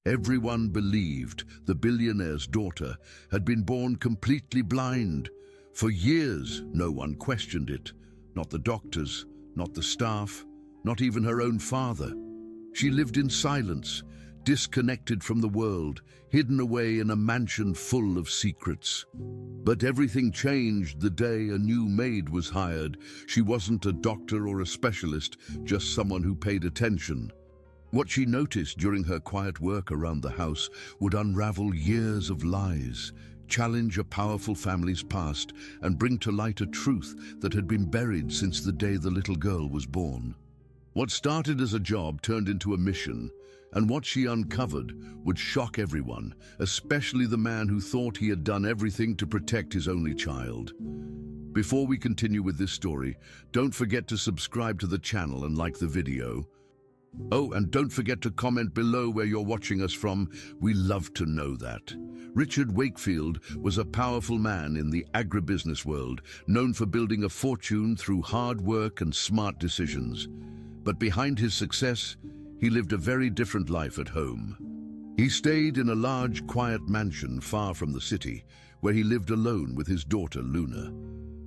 Everyone believed the billionaire's daughter had been born completely blind. For years, no one questioned it. Not the doctors, not the staff, not even her own father. She lived in silence, disconnected from the world, hidden away in a mansion full of secrets. But everything changed the day a new maid was hired. She wasn't a doctor or a specialist, just someone who paid attention. What she noticed during her quiet work around the house would unravel years of lies, challenge a powerful family's past, and bring to light a truth that had been buried since the day the little girl was born. What started as a job turned into a mission, and what she uncovered would shock everyone, especially the man who thought he had done everything to protect his only child. Before we continue with this story, don't forget to subscribe to the channel and like the video. Oh, and don't forget to comment below where you're watching us from. We love to know that. Richard Wakefield was a powerful man in the agribusiness world, known for building a fortune through hard work and smart decisions. But behind his success, he lived a very different life at home. He stayed in a large, quiet mansion far from the city, where he lived alone with his daughter, Luna.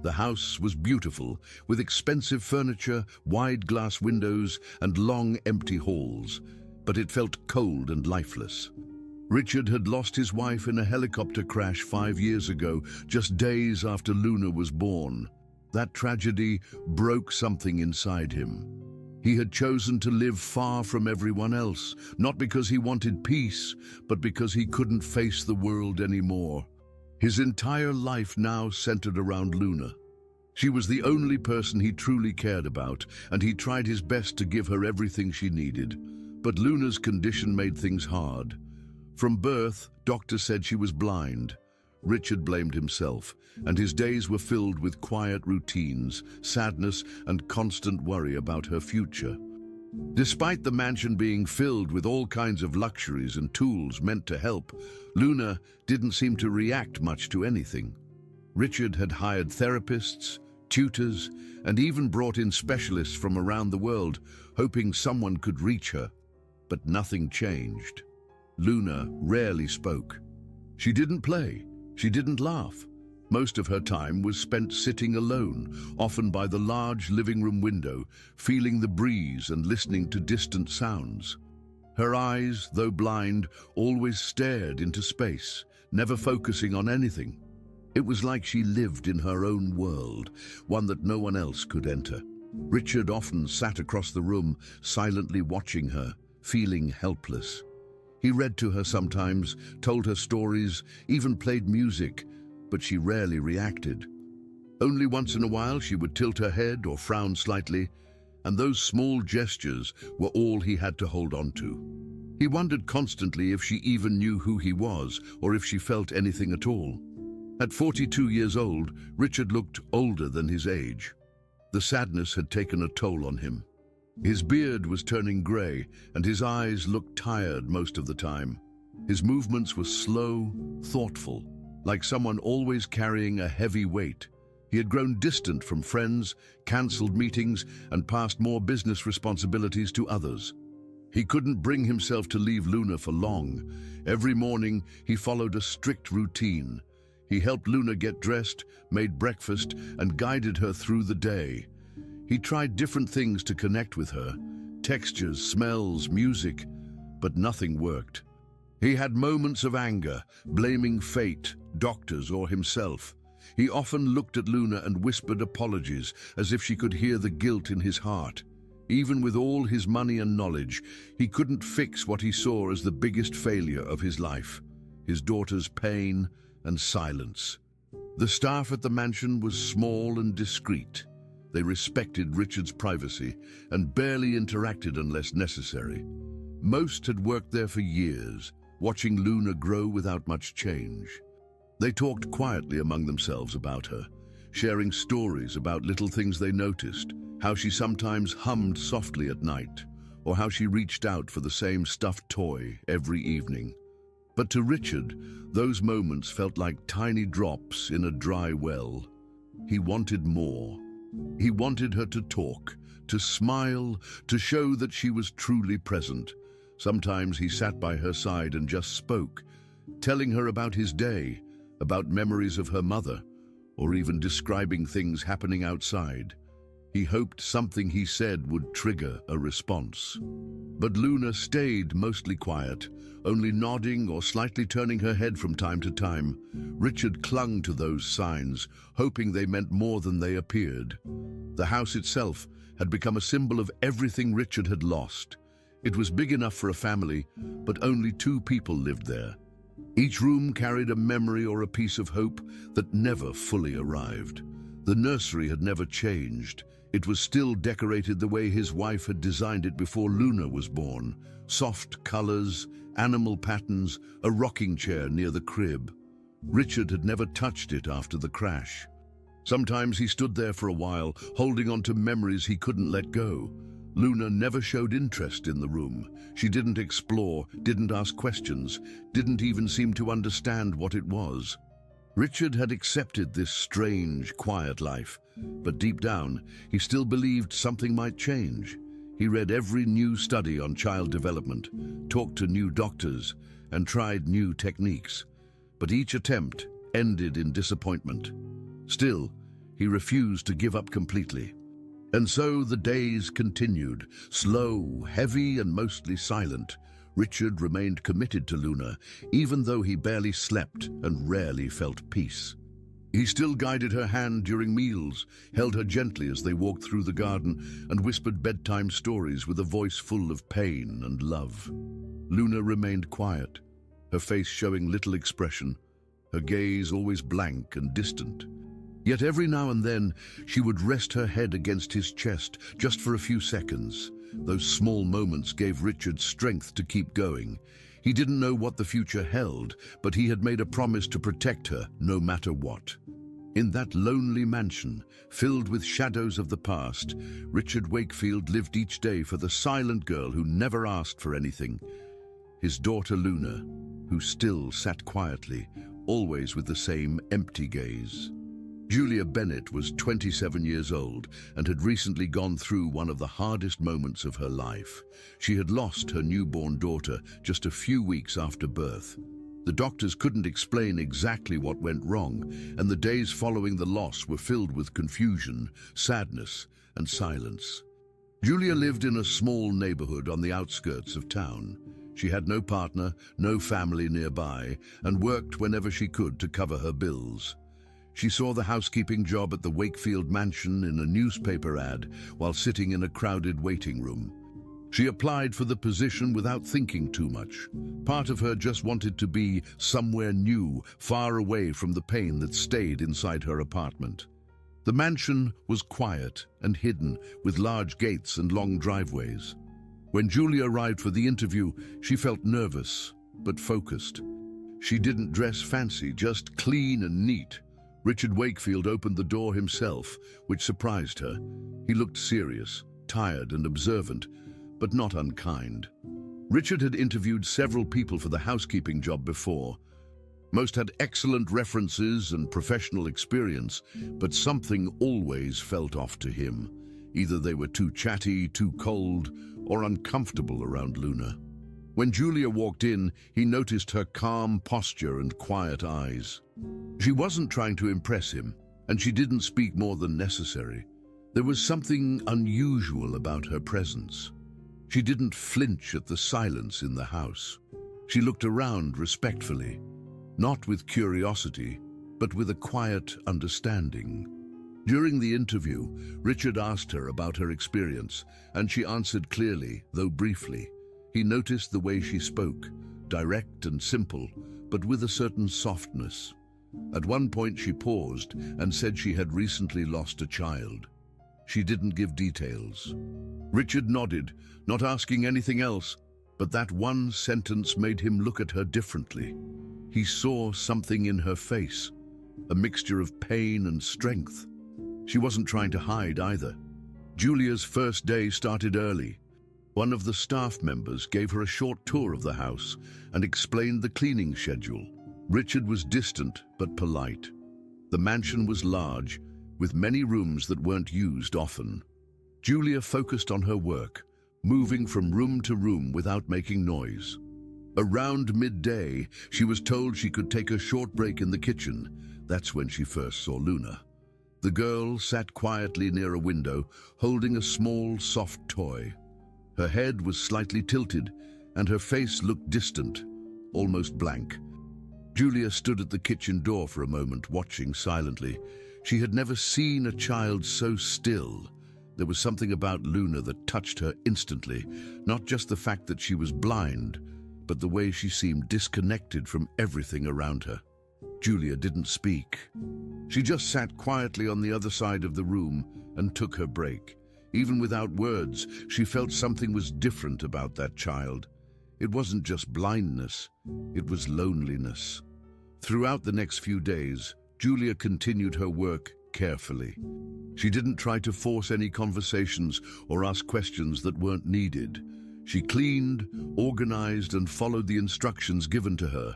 The house was beautiful, with expensive furniture, wide glass windows, and long, empty halls, but it felt cold and lifeless. Richard had lost his wife in a helicopter crash 5 years ago, just days after Luna was born. That tragedy broke something inside him. He had chosen to live far from everyone else, not because he wanted peace, but because he couldn't face the world anymore. His entire life now centered around Luna. She was the only person he truly cared about, and he tried his best to give her everything she needed. But Luna's condition made things hard. From birth, doctors said she was blind. Richard blamed himself, and his days were filled with quiet routines, sadness, and constant worry about her future. Despite the mansion being filled with all kinds of luxuries and tools meant to help, Luna didn't seem to react much to anything. Richard had hired therapists, tutors, and even brought in specialists from around the world, hoping someone could reach her. But nothing changed. Luna rarely spoke. She didn't play. She didn't laugh. Most of her time was spent sitting alone, often by the large living room window, feeling the breeze and listening to distant sounds. Her eyes, though blind, always stared into space, never focusing on anything. It was like she lived in her own world, one that no one else could enter. Richard often sat across the room, silently watching her, feeling helpless. He read to her sometimes, told her stories, even played music, but she rarely reacted. Only once in a while she would tilt her head or frown slightly, and those small gestures were all he had to hold on to. He wondered constantly if she even knew who he was, or if she felt anything at all. At 42 years old, Richard looked older than his age. The sadness had taken a toll on him. His beard was turning grey, and his eyes looked tired most of the time. His movements were slow, thoughtful, like someone always carrying a heavy weight. He had grown distant from friends, cancelled meetings, and passed more business responsibilities to others. He couldn't bring himself to leave Luna for long. Every morning, he followed a strict routine. He helped Luna get dressed, made breakfast, and guided her through the day. He tried different things to connect with her, textures, smells, music, but nothing worked. He had moments of anger, blaming fate, doctors, or himself. He often looked at Luna and whispered apologies, as if she could hear the guilt in his heart. Even with all his money and knowledge, he couldn't fix what he saw as the biggest failure of his life: his daughter's pain and silence. The staff at the mansion was small and discreet. They respected Richard's privacy and barely interacted unless necessary. Most had worked there for years, watching Luna grow without much change. They talked quietly among themselves about her, sharing stories about little things they noticed, how she sometimes hummed softly at night, or how she reached out for the same stuffed toy every evening. But to Richard, those moments felt like tiny drops in a dry well. He wanted more. He wanted her to talk, to smile, to show that she was truly present. Sometimes he sat by her side and just spoke, telling her about his day, about memories of her mother, or even describing things happening outside. He hoped something he said would trigger a response. But Luna stayed mostly quiet, only nodding or slightly turning her head from time to time. Richard clung to those signs, hoping they meant more than they appeared. The house itself had become a symbol of everything Richard had lost. It was big enough for a family, but only 2 people lived there. Each room carried a memory or a piece of hope that never fully arrived. The nursery had never changed. It was still decorated the way his wife had designed it before Luna was born. Soft colors, animal patterns, a rocking chair near the crib. Richard had never touched it after the crash. Sometimes he stood there for a while, holding on to memories he couldn't let go. Luna never showed interest in the room. She didn't explore, didn't ask questions, didn't even seem to understand what it was. Richard had accepted this strange, quiet life, but deep down, he still believed something might change. He read every new study on child development, talked to new doctors, and tried new techniques. But each attempt ended in disappointment. Still, he refused to give up completely. And so the days continued, slow, heavy, and mostly silent. Richard remained committed to Luna, even though he barely slept and rarely felt peace. He still guided her hand during meals, held her gently as they walked through the garden, and whispered bedtime stories with a voice full of pain and love. Luna remained quiet, her face showing little expression, her gaze always blank and distant. Yet every now and then, she would rest her head against his chest, just for a few seconds. Those small moments gave Richard strength to keep going. He didn't know what the future held, but he had made a promise to protect her no matter what. In that lonely mansion, filled with shadows of the past, Richard Wakefield lived each day for the silent girl who never asked for anything. His daughter Luna, who still sat quietly, always with the same empty gaze. Julia Bennett was 27 years old and had recently gone through one of the hardest moments of her life. She had lost her newborn daughter just a few weeks after birth. The doctors couldn't explain exactly what went wrong, and the days following the loss were filled with confusion, sadness, and silence. Julia lived in a small neighborhood on the outskirts of town. She had no partner, no family nearby, and worked whenever she could to cover her bills. She saw the housekeeping job at the Wakefield mansion in a newspaper ad while sitting in a crowded waiting room. She applied for the position without thinking too much. Part of her just wanted to be somewhere new, far away from the pain that stayed inside her apartment. The mansion was quiet and hidden, with large gates and long driveways. When Julia arrived for the interview, she felt nervous, but focused. She didn't dress fancy, just clean and neat. Richard Wakefield opened the door himself, which surprised her. He looked serious, tired and observant, but not unkind. Richard had interviewed several people for the housekeeping job before. Most had excellent references and professional experience, but something always felt off to him. Either they were too chatty, too cold, or uncomfortable around Luna. When Julia walked in, he noticed her calm posture and quiet eyes. She wasn't trying to impress him, and she didn't speak more than necessary. There was something unusual about her presence. She didn't flinch at the silence in the house. She looked around respectfully, not with curiosity, but with a quiet understanding. During the interview, Richard asked her about her experience, and she answered clearly, though briefly. He noticed the way she spoke, direct and simple, but with a certain softness. At one point she paused and said she had recently lost a child. She didn't give details. Richard nodded, not asking anything else, but that one sentence made him look at her differently. He saw something in her face, a mixture of pain and strength. She wasn't trying to hide either. Julia's first day started early. One of the staff members gave her a short tour of the house and explained the cleaning schedule. Richard was distant but polite. The mansion was large, with many rooms that weren't used often. Julia focused on her work, moving from room to room without making noise. Around midday, she was told she could take a short break in the kitchen. That's when she first saw Luna. The girl sat quietly near a window, holding a small, soft toy. Her head was slightly tilted, and her face looked distant, almost blank. Julia stood at the kitchen door for a moment, watching silently. She had never seen a child so still. There was something about Luna that touched her instantly, not just the fact that she was blind, but the way she seemed disconnected from everything around her. Julia didn't speak. She just sat quietly on the other side of the room and took her break. Even without words, she felt something was different about that child. It wasn't just blindness, it was loneliness. Throughout the next few days, Julia continued her work carefully. She didn't try to force any conversations or ask questions that weren't needed. She cleaned, organized, and followed the instructions given to her.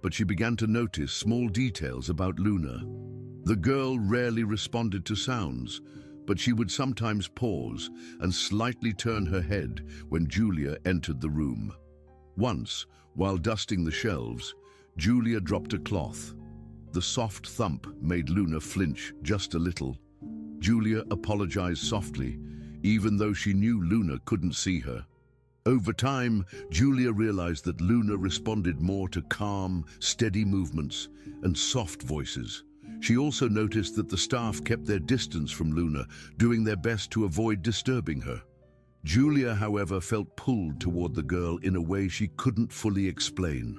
But she began to notice small details about Luna. The girl rarely responded to sounds, but she would sometimes pause and slightly turn her head when Julia entered the room. Once, while dusting the shelves, Julia dropped a cloth. The soft thump made Luna flinch just a little. Julia apologized softly, even though she knew Luna couldn't see her. Over time, Julia realized that Luna responded more to calm, steady movements and soft voices. She also noticed that the staff kept their distance from Luna, doing their best to avoid disturbing her. Julia, however, felt pulled toward the girl in a way she couldn't fully explain.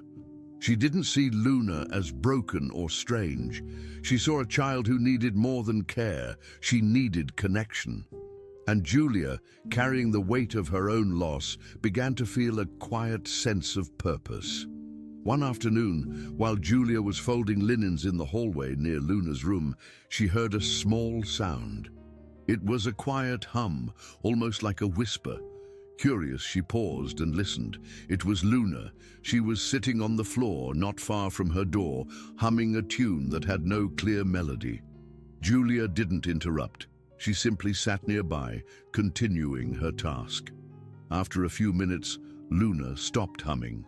She didn't see Luna as broken or strange. She saw a child who needed more than care. She needed connection. And Julia, carrying the weight of her own loss, began to feel a quiet sense of purpose. One afternoon, while Julia was folding linens in the hallway near Luna's room, she heard a small sound. It was a quiet hum, almost like a whisper. Curious, she paused and listened. It was Luna. She was sitting on the floor, not far from her door, humming a tune that had no clear melody. Julia didn't interrupt. She simply sat nearby, continuing her task. After a few minutes, Luna stopped humming.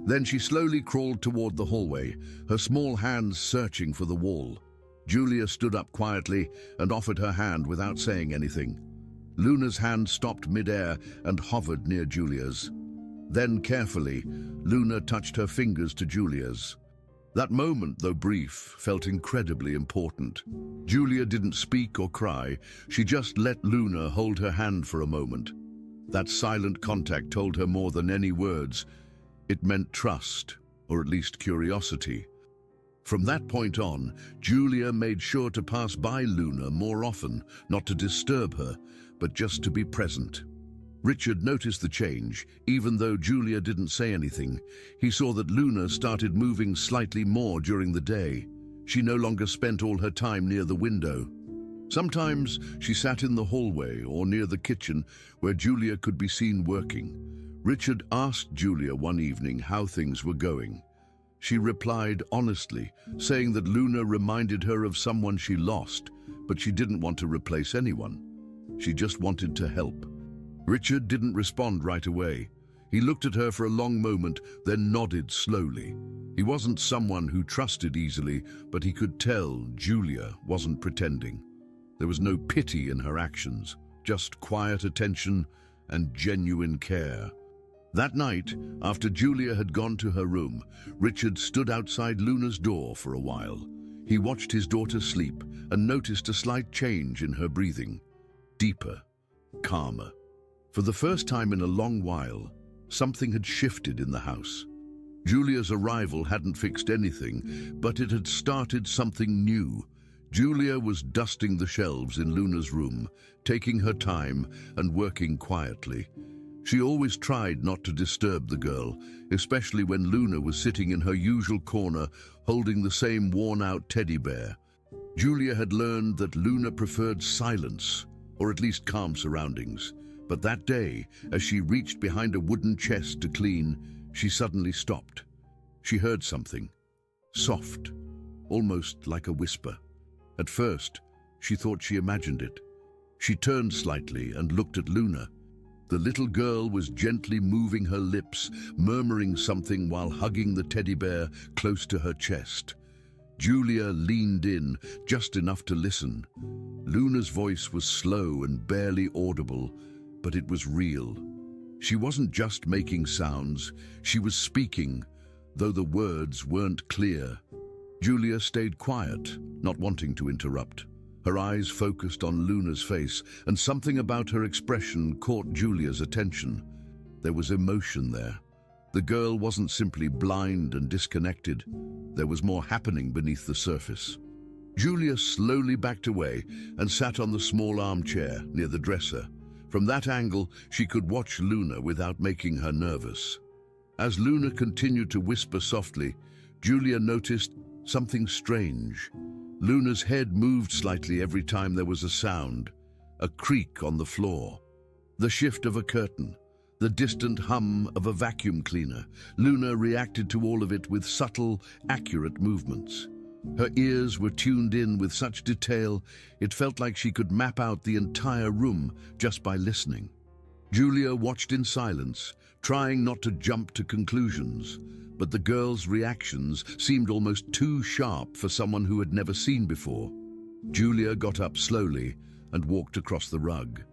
Then she slowly crawled toward the hallway, her small hands searching for the wall. Julia stood up quietly and offered her hand without saying anything. Luna's hand stopped midair and hovered near Julia's. Then carefully, Luna touched her fingers to Julia's. That moment, though brief, felt incredibly important. Julia didn't speak or cry. She just let Luna hold her hand for a moment. That silent contact told her more than any words. It meant trust, or at least curiosity. From that point on, Julia made sure to pass by Luna more often, not to disturb her, but just to be present. Richard noticed the change, even though Julia didn't say anything. He saw that Luna started moving slightly more during the day. She no longer spent all her time near the window. Sometimes she sat in the hallway or near the kitchen where Julia could be seen working. Richard asked Julia one evening how things were going. She replied honestly, saying that Luna reminded her of someone she lost, but she didn't want to replace anyone. She just wanted to help. Richard didn't respond right away. He looked at her for a long moment, then nodded slowly. He wasn't someone who trusted easily, but he could tell Julia wasn't pretending. There was no pity in her actions, just quiet attention and genuine care. That night, after Julia had gone to her room, Richard stood outside Luna's door for a while. He watched his daughter sleep and noticed a slight change in her breathing. Deeper, calmer. For the first time in a long while, something had shifted in the house. Julia's arrival hadn't fixed anything, but it had started something new. Julia was dusting the shelves in Luna's room, taking her time and working quietly. She always tried not to disturb the girl, especially when Luna was sitting in her usual corner, holding the same worn-out teddy bear. Julia had learned that Luna preferred silence, or at least calm surroundings. But that day, as she reached behind a wooden chest to clean, she suddenly stopped. She heard something, soft, almost like a whisper. At first, she thought she imagined it. She turned slightly and looked at Luna. The little girl was gently moving her lips, murmuring something while hugging the teddy bear close to her chest. Julia leaned in, just enough to listen. Luna's voice was slow and barely audible, but it was real. She wasn't just making sounds, she was speaking, though the words weren't clear. Julia stayed quiet, not wanting to interrupt. Her eyes focused on Luna's face, and something about her expression caught Julia's attention. There was emotion there. The girl wasn't simply blind and disconnected. There was more happening beneath the surface. Julia slowly backed away and sat on the small armchair near the dresser. From that angle, she could watch Luna without making her nervous. As Luna continued to whisper softly, Julia noticed something strange. Luna's head moved slightly every time there was a sound, a creak on the floor, the shift of a curtain, the distant hum of a vacuum cleaner. Luna reacted to all of it with subtle, accurate movements. Her ears were tuned in with such detail, it felt like she could map out the entire room just by listening. Julia watched in silence, trying not to jump to conclusions, but the girl's reactions seemed almost too sharp for someone who had never seen before. Julia got up slowly and walked across the rug.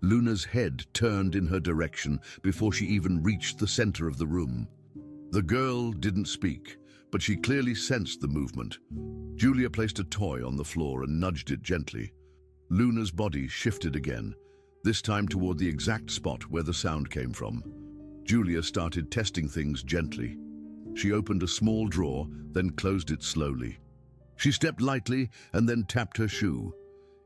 Luna's head turned in her direction before she even reached the center of the room. The girl didn't speak, but she clearly sensed the movement. Julia placed a toy on the floor and nudged it gently. Luna's body shifted again, this time toward the exact spot where the sound came from. Julia started testing things gently. She opened a small drawer, then closed it slowly. She stepped lightly and then tapped her shoe.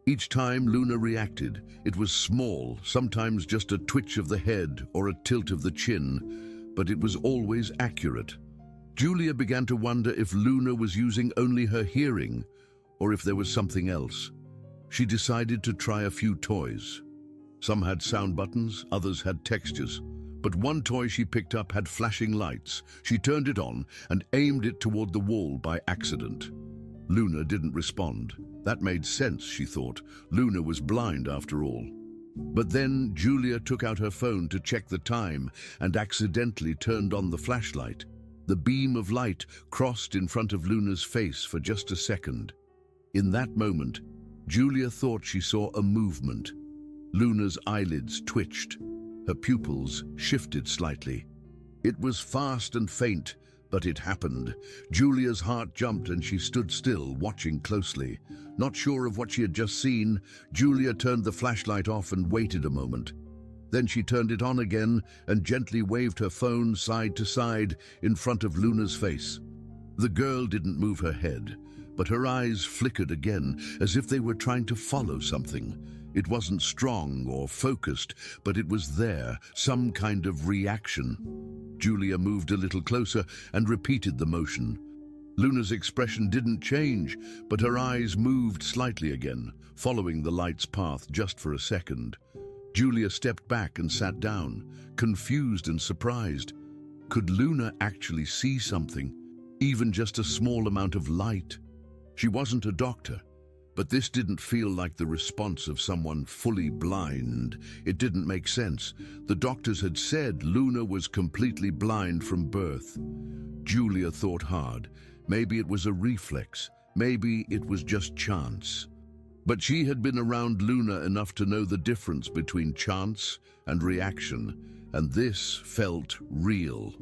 Each time Luna reacted, it was small, sometimes just a twitch of the head or a tilt of the chin, but it was always accurate. Julia began to wonder if Luna was using only her hearing or if there was something else. She decided to try a few toys. Some had sound buttons, others had textures. But one toy she picked up had flashing lights. She turned it on and aimed it toward the wall by accident. Luna didn't respond. That made sense, she thought. Luna was blind after all. But then Julia took out her phone to check the time and accidentally turned on the flashlight. The beam of light crossed in front of Luna's face for just a second. In that moment, Julia thought she saw a movement. Luna's eyelids twitched. Her pupils shifted slightly. It was fast and faint, but it happened. Julia's heart jumped and she stood still, watching closely. Not sure of what she had just seen, Julia turned the flashlight off and waited a moment. Then she turned it on again and gently waved her phone side to side in front of Luna's face. The girl didn't move her head, but her eyes flickered again, as if they were trying to follow something. It wasn't strong or focused, but it was there, some kind of reaction. Julia moved a little closer and repeated the motion. Luna's expression didn't change, but her eyes moved slightly again, following the light's path just for a second. Julia stepped back and sat down, confused and surprised. Could Luna actually see something, even just a small amount of light? She wasn't a doctor, but this didn't feel like the response of someone fully blind. It didn't make sense. The doctors had said Luna was completely blind from birth. Julia thought hard. Maybe it was a reflex. Maybe it was just chance. But she had been around Luna enough to know the difference between chance and reaction, and this felt real.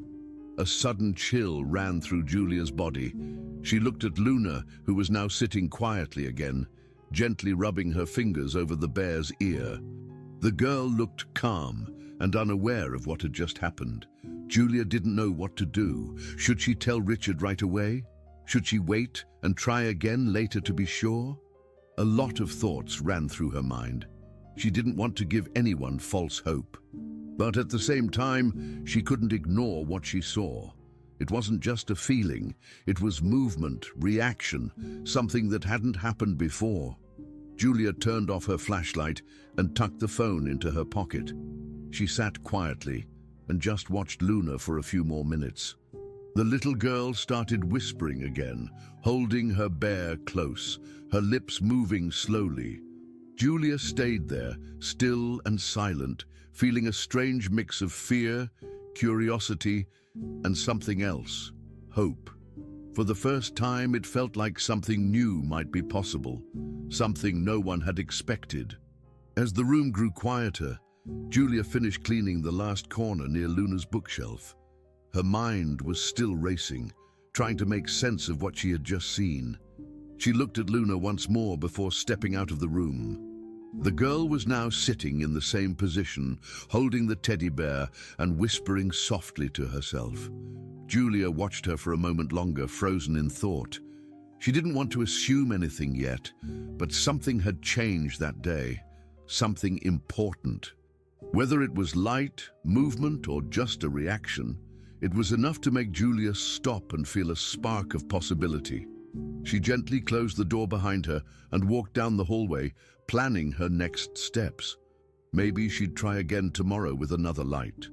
A sudden chill ran through Julia's body. She looked at Luna, who was now sitting quietly again, gently rubbing her fingers over the bear's ear. The girl looked calm and unaware of what had just happened. Julia didn't know what to do. Should she tell Richard right away? Should she wait and try again later to be sure? A lot of thoughts ran through her mind. She didn't want to give anyone false hope. But at the same time, she couldn't ignore what she saw. It wasn't just a feeling, it was movement, reaction, something that hadn't happened before. Julia turned off her flashlight and tucked the phone into her pocket. She sat quietly and just watched Luna for a few more minutes. The little girl started whispering again, holding her bear close, her lips moving slowly. Julia stayed there, still and silent, feeling a strange mix of fear, curiosity, and something else, hope. For the first time, it felt like something new might be possible, something no one had expected. As the room grew quieter, Julia finished cleaning the last corner near Luna's bookshelf. Her mind was still racing, trying to make sense of what she had just seen. She looked at Luna once more before stepping out of the room. The girl was now sitting in the same position, holding the teddy bear and whispering softly to herself. Julia watched her for a moment longer, frozen in thought. She didn't want to assume anything yet, but something had changed that day, something important. Whether it was light, movement, or just a reaction, it was enough to make Julia stop and feel a spark of possibility. She gently closed the door behind her and walked down the hallway, planning her next steps. Maybe she'd try again tomorrow with another light.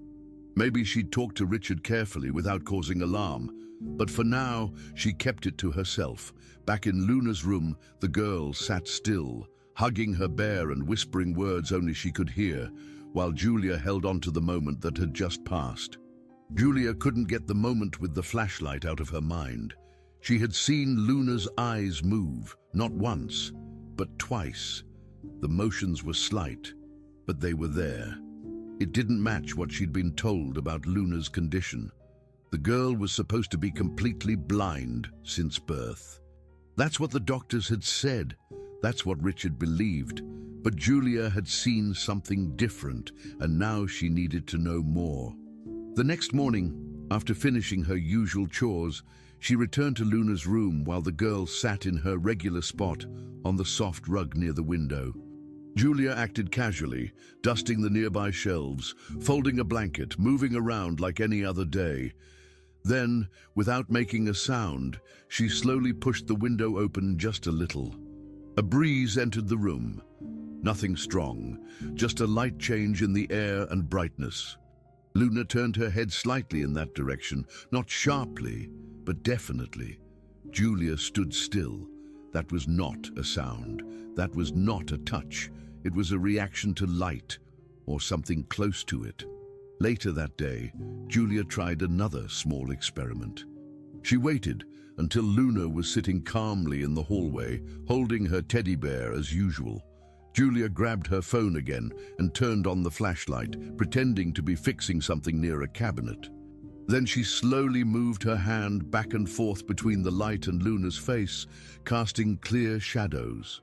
Maybe she'd talk to Richard carefully without causing alarm. But for now, she kept it to herself. Back in Luna's room, the girl sat still, hugging her bear and whispering words only she could hear, while Julia held on to the moment that had just passed. Julia couldn't get the moment with the flashlight out of her mind. She had seen Luna's eyes move, not once, but twice. The motions were slight, but they were there. It didn't match what she'd been told about Luna's condition. The girl was supposed to be completely blind since birth. That's what the doctors had said. That's what Richard believed. But Julia had seen something different, and now she needed to know more. The next morning, after finishing her usual chores, she returned to Luna's room while the girl sat in her regular spot on the soft rug near the window. Julia acted casually, dusting the nearby shelves, folding a blanket, moving around like any other day. Then, without making a sound, she slowly pushed the window open just a little. A breeze entered the room. Nothing strong, just a light change in the air and brightness. Luna turned her head slightly in that direction, not sharply, but definitely. Julia stood still. That was not a sound. That was not a touch. It was a reaction to light, or something close to it. Later that day, Julia tried another small experiment. She waited until Luna was sitting calmly in the hallway, holding her teddy bear as usual. Julia grabbed her phone again and turned on the flashlight, pretending to be fixing something near a cabinet. Then she slowly moved her hand back and forth between the light and Luna's face, casting clear shadows.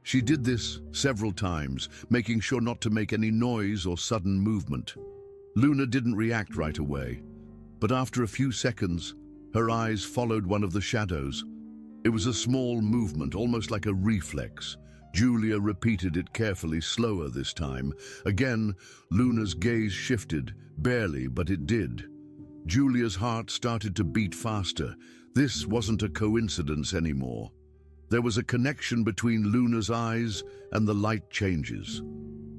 She did this several times, making sure not to make any noise or sudden movement. Luna didn't react right away, but after a few seconds, her eyes followed one of the shadows. It was a small movement, almost like a reflex. Julia repeated it carefully, slower this time. Again, Luna's gaze shifted, barely, but it did. Julia's heart started to beat faster. This wasn't a coincidence anymore. There was a connection between Luna's eyes and the light changes.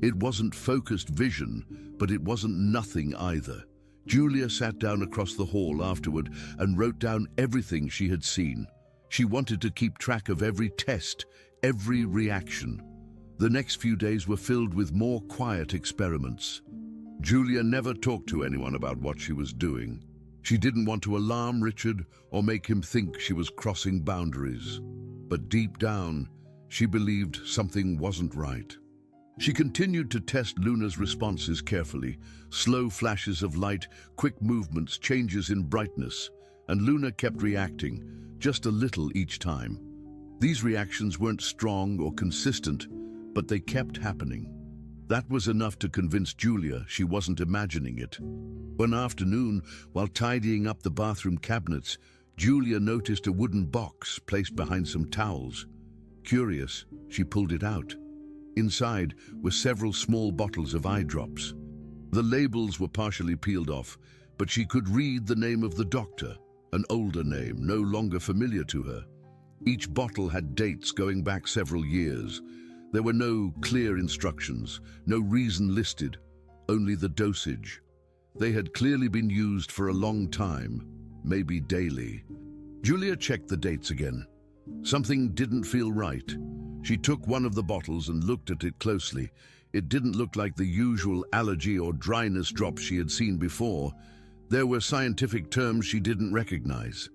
It wasn't focused vision, but it wasn't nothing either. Julia sat down across the hall afterward and wrote down everything she had seen. She wanted to keep track of every test, every reaction. The next few days were filled with more quiet experiments. Julia never talked to anyone about what she was doing. She didn't want to alarm Richard or make him think she was crossing boundaries. But deep down, she believed something wasn't right. She continued to test Luna's responses carefully, slow flashes of light, quick movements, changes in brightness, and Luna kept reacting, just a little each time. These reactions weren't strong or consistent, but they kept happening. That was enough to convince Julia she wasn't imagining it. One afternoon, while tidying up the bathroom cabinets, Julia noticed a wooden box placed behind some towels. Curious, she pulled it out. Inside were several small bottles of eye drops. The labels were partially peeled off, but she could read the name of the doctor, an older name, no longer familiar to her. Each bottle had dates going back several years. There were no clear instructions, no reason listed, only the dosage. They had clearly been used for a long time, maybe daily. Julia checked the dates again. Something didn't feel right. She took one of the bottles and looked at it closely. It didn't look like the usual allergy or dryness drops she had seen before. There were scientific terms she didn't recognize.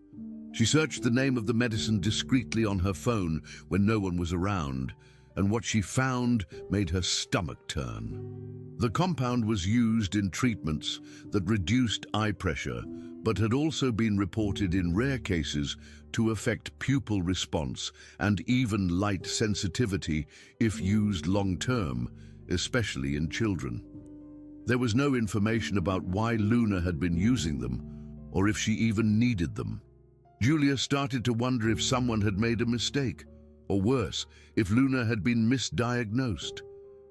She searched the name of the medicine discreetly on her phone when no one was around, and what she found made her stomach turn. The compound was used in treatments that reduced eye pressure, but had also been reported in rare cases to affect pupil response and even light sensitivity if used long-term, especially in children. There was no information about why Luna had been using them, or if she even needed them. Julia started to wonder if someone had made a mistake, or worse, if Luna had been misdiagnosed.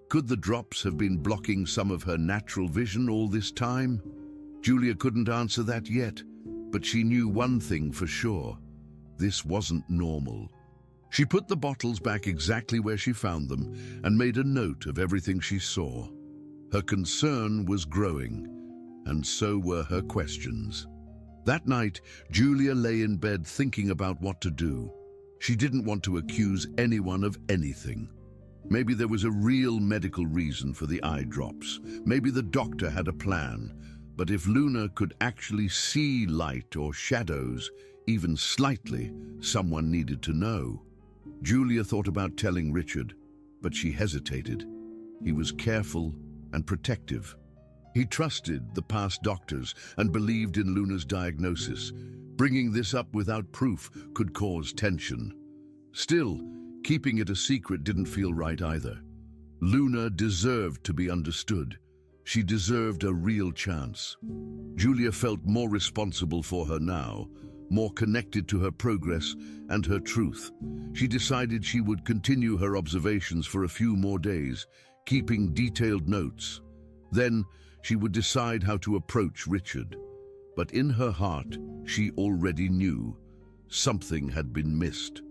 Could the drops have been blocking some of her natural vision all this time? Julia couldn't answer that yet, but she knew one thing for sure. This wasn't normal. She put the bottles back exactly where she found them and made a note of everything she saw. Her concern was growing, and so were her questions. That night, Julia lay in bed thinking about what to do. She didn't want to accuse anyone of anything. Maybe there was a real medical reason for the eye drops. Maybe the doctor had a plan. But if Luna could actually see light or shadows, even slightly, someone needed to know. Julia thought about telling Richard, but she hesitated. He was careful and protective. He trusted the past doctors and believed in Luna's diagnosis. Bringing this up without proof could cause tension. Still, keeping it a secret didn't feel right either. Luna deserved to be understood. She deserved a real chance. Julia felt more responsible for her now, more connected to her progress and her truth. She decided she would continue her observations for a few more days, keeping detailed notes. Then she would decide how to approach Richard. But in her heart, she already knew something had been missed.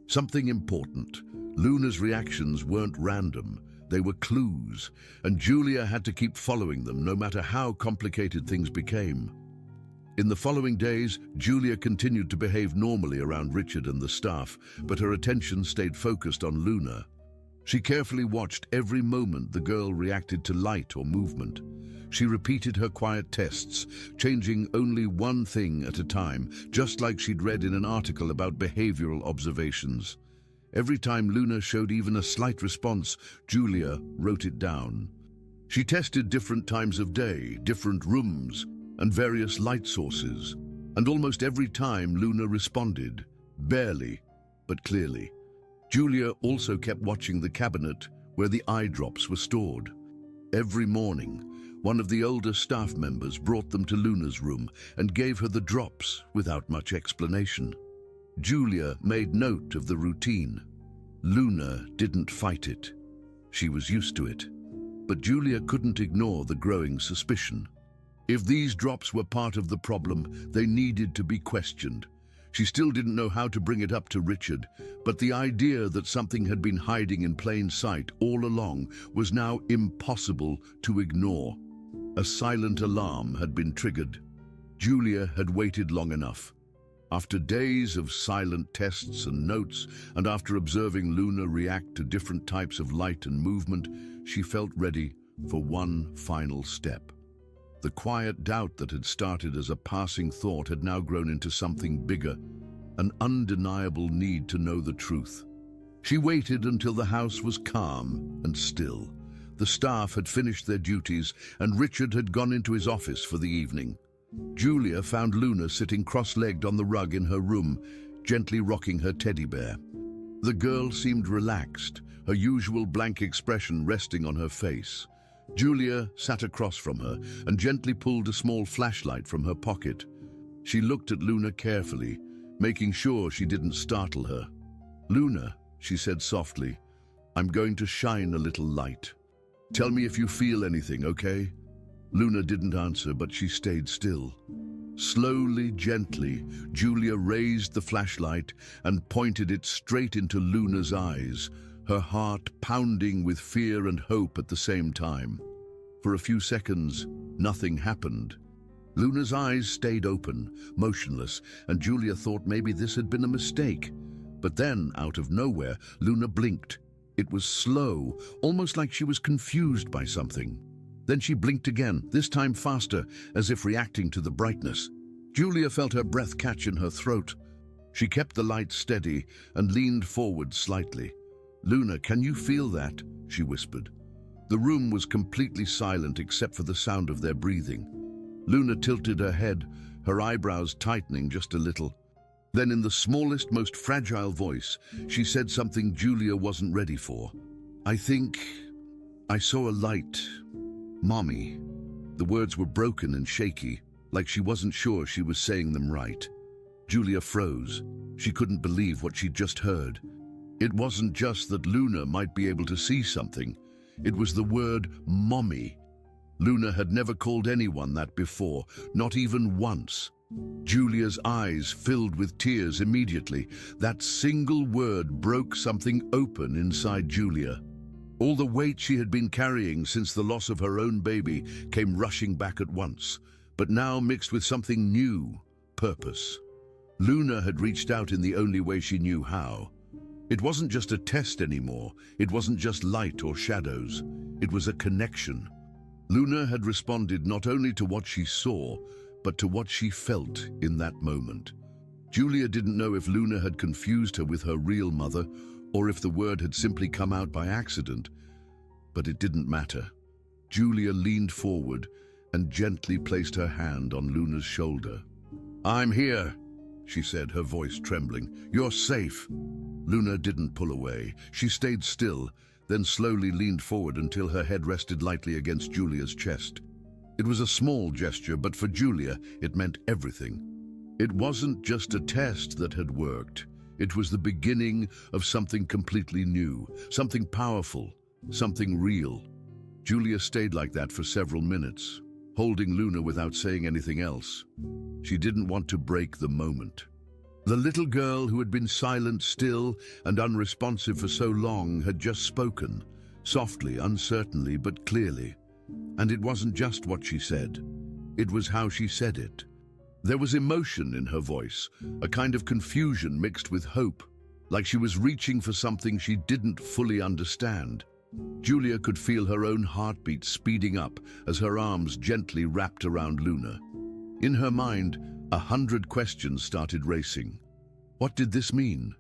Something important. Luna's reactions weren't random. They were clues, and Julia had to keep following them no matter how complicated things became. In the following days, Julia continued to behave normally around Richard and the staff, but her attention stayed focused on Luna. She carefully watched every moment the girl reacted to light or movement. She repeated her quiet tests, changing only one thing at a time, just like she'd read in an article about behavioral observations. Every time Luna showed even a slight response, Julia wrote it down. She tested different times of day, different rooms, and various light sources. And almost every time Luna responded, barely, but clearly. Julia also kept watching the cabinet where the eye drops were stored. Every morning, one of the older staff members brought them to Luna's room and gave her the drops without much explanation. Julia made note of the routine. Luna didn't fight it. She was used to it. But Julia couldn't ignore the growing suspicion. If these drops were part of the problem, they needed to be questioned. She still didn't know how to bring it up to Richard, but the idea that something had been hiding in plain sight all along was now impossible to ignore. A silent alarm had been triggered. Julia had waited long enough. After days of silent tests and notes, and after observing Luna react to different types of light and movement, she felt ready for one final step. The quiet doubt that had started as a passing thought had now grown into something bigger, an undeniable need to know the truth. She waited until the house was calm and still. The staff had finished their duties, and Richard had gone into his office for the evening. Julia found Luna sitting cross-legged on the rug in her room, gently rocking her teddy bear. The girl seemed relaxed, her usual blank expression resting on her face. Julia sat across from her and gently pulled a small flashlight from her pocket. She looked at Luna carefully, making sure she didn't startle her. "Luna," she said softly, "I'm going to shine a little light. Tell me if you feel anything, okay?" Luna didn't answer, but she stayed still. Slowly, gently, Julia raised the flashlight and pointed it straight into Luna's eyes, her heart pounding with fear and hope at the same time. For a few seconds, nothing happened. Luna's eyes stayed open, motionless, and Julia thought maybe this had been a mistake. But then, out of nowhere, Luna blinked. It was slow, almost like she was confused by something. Then she blinked again, this time faster, as if reacting to the brightness. Julia felt her breath catch in her throat. She kept the light steady and leaned forward slightly. "Luna, can you feel that?" she whispered. The room was completely silent except for the sound of their breathing. Luna tilted her head, her eyebrows tightening just a little. Then in the smallest, most fragile voice, she said something Julia wasn't ready for. "I think I saw a light, Mommy." The words were broken and shaky, like she wasn't sure she was saying them right. Julia froze. She couldn't believe what she'd just heard. It wasn't just that Luna might be able to see something. It was the word Mommy. Luna had never called anyone that before, not even once. Julia's eyes filled with tears immediately. That single word broke something open inside Julia. All the weight she had been carrying since the loss of her own baby came rushing back at once, but now mixed with something new, purpose. Luna had reached out in the only way she knew how. It wasn't just a test anymore. It wasn't just light or shadows. It was a connection. Luna had responded not only to what she saw, but to what she felt in that moment. Julia didn't know if Luna had confused her with her real mother, or if the word had simply come out by accident. But it didn't matter. Julia leaned forward and gently placed her hand on Luna's shoulder. "I'm here," she said, her voice trembling. "You're safe." Luna didn't pull away. She stayed still, then slowly leaned forward until her head rested lightly against Julia's chest. It was a small gesture, but for Julia, it meant everything. It wasn't just a test that had worked. It was the beginning of something completely new, something powerful, something real. Julia stayed like that for several minutes, holding Luna without saying anything else. She didn't want to break the moment. The little girl who had been silent, still, and unresponsive for so long had just spoken, softly, uncertainly, but clearly. And it wasn't just what she said. It was how she said it. There was emotion in her voice, a kind of confusion mixed with hope, like she was reaching for something she didn't fully understand. Julia could feel her own heartbeat speeding up as her arms gently wrapped around Luna. In her mind, 100 questions started racing. What did this mean?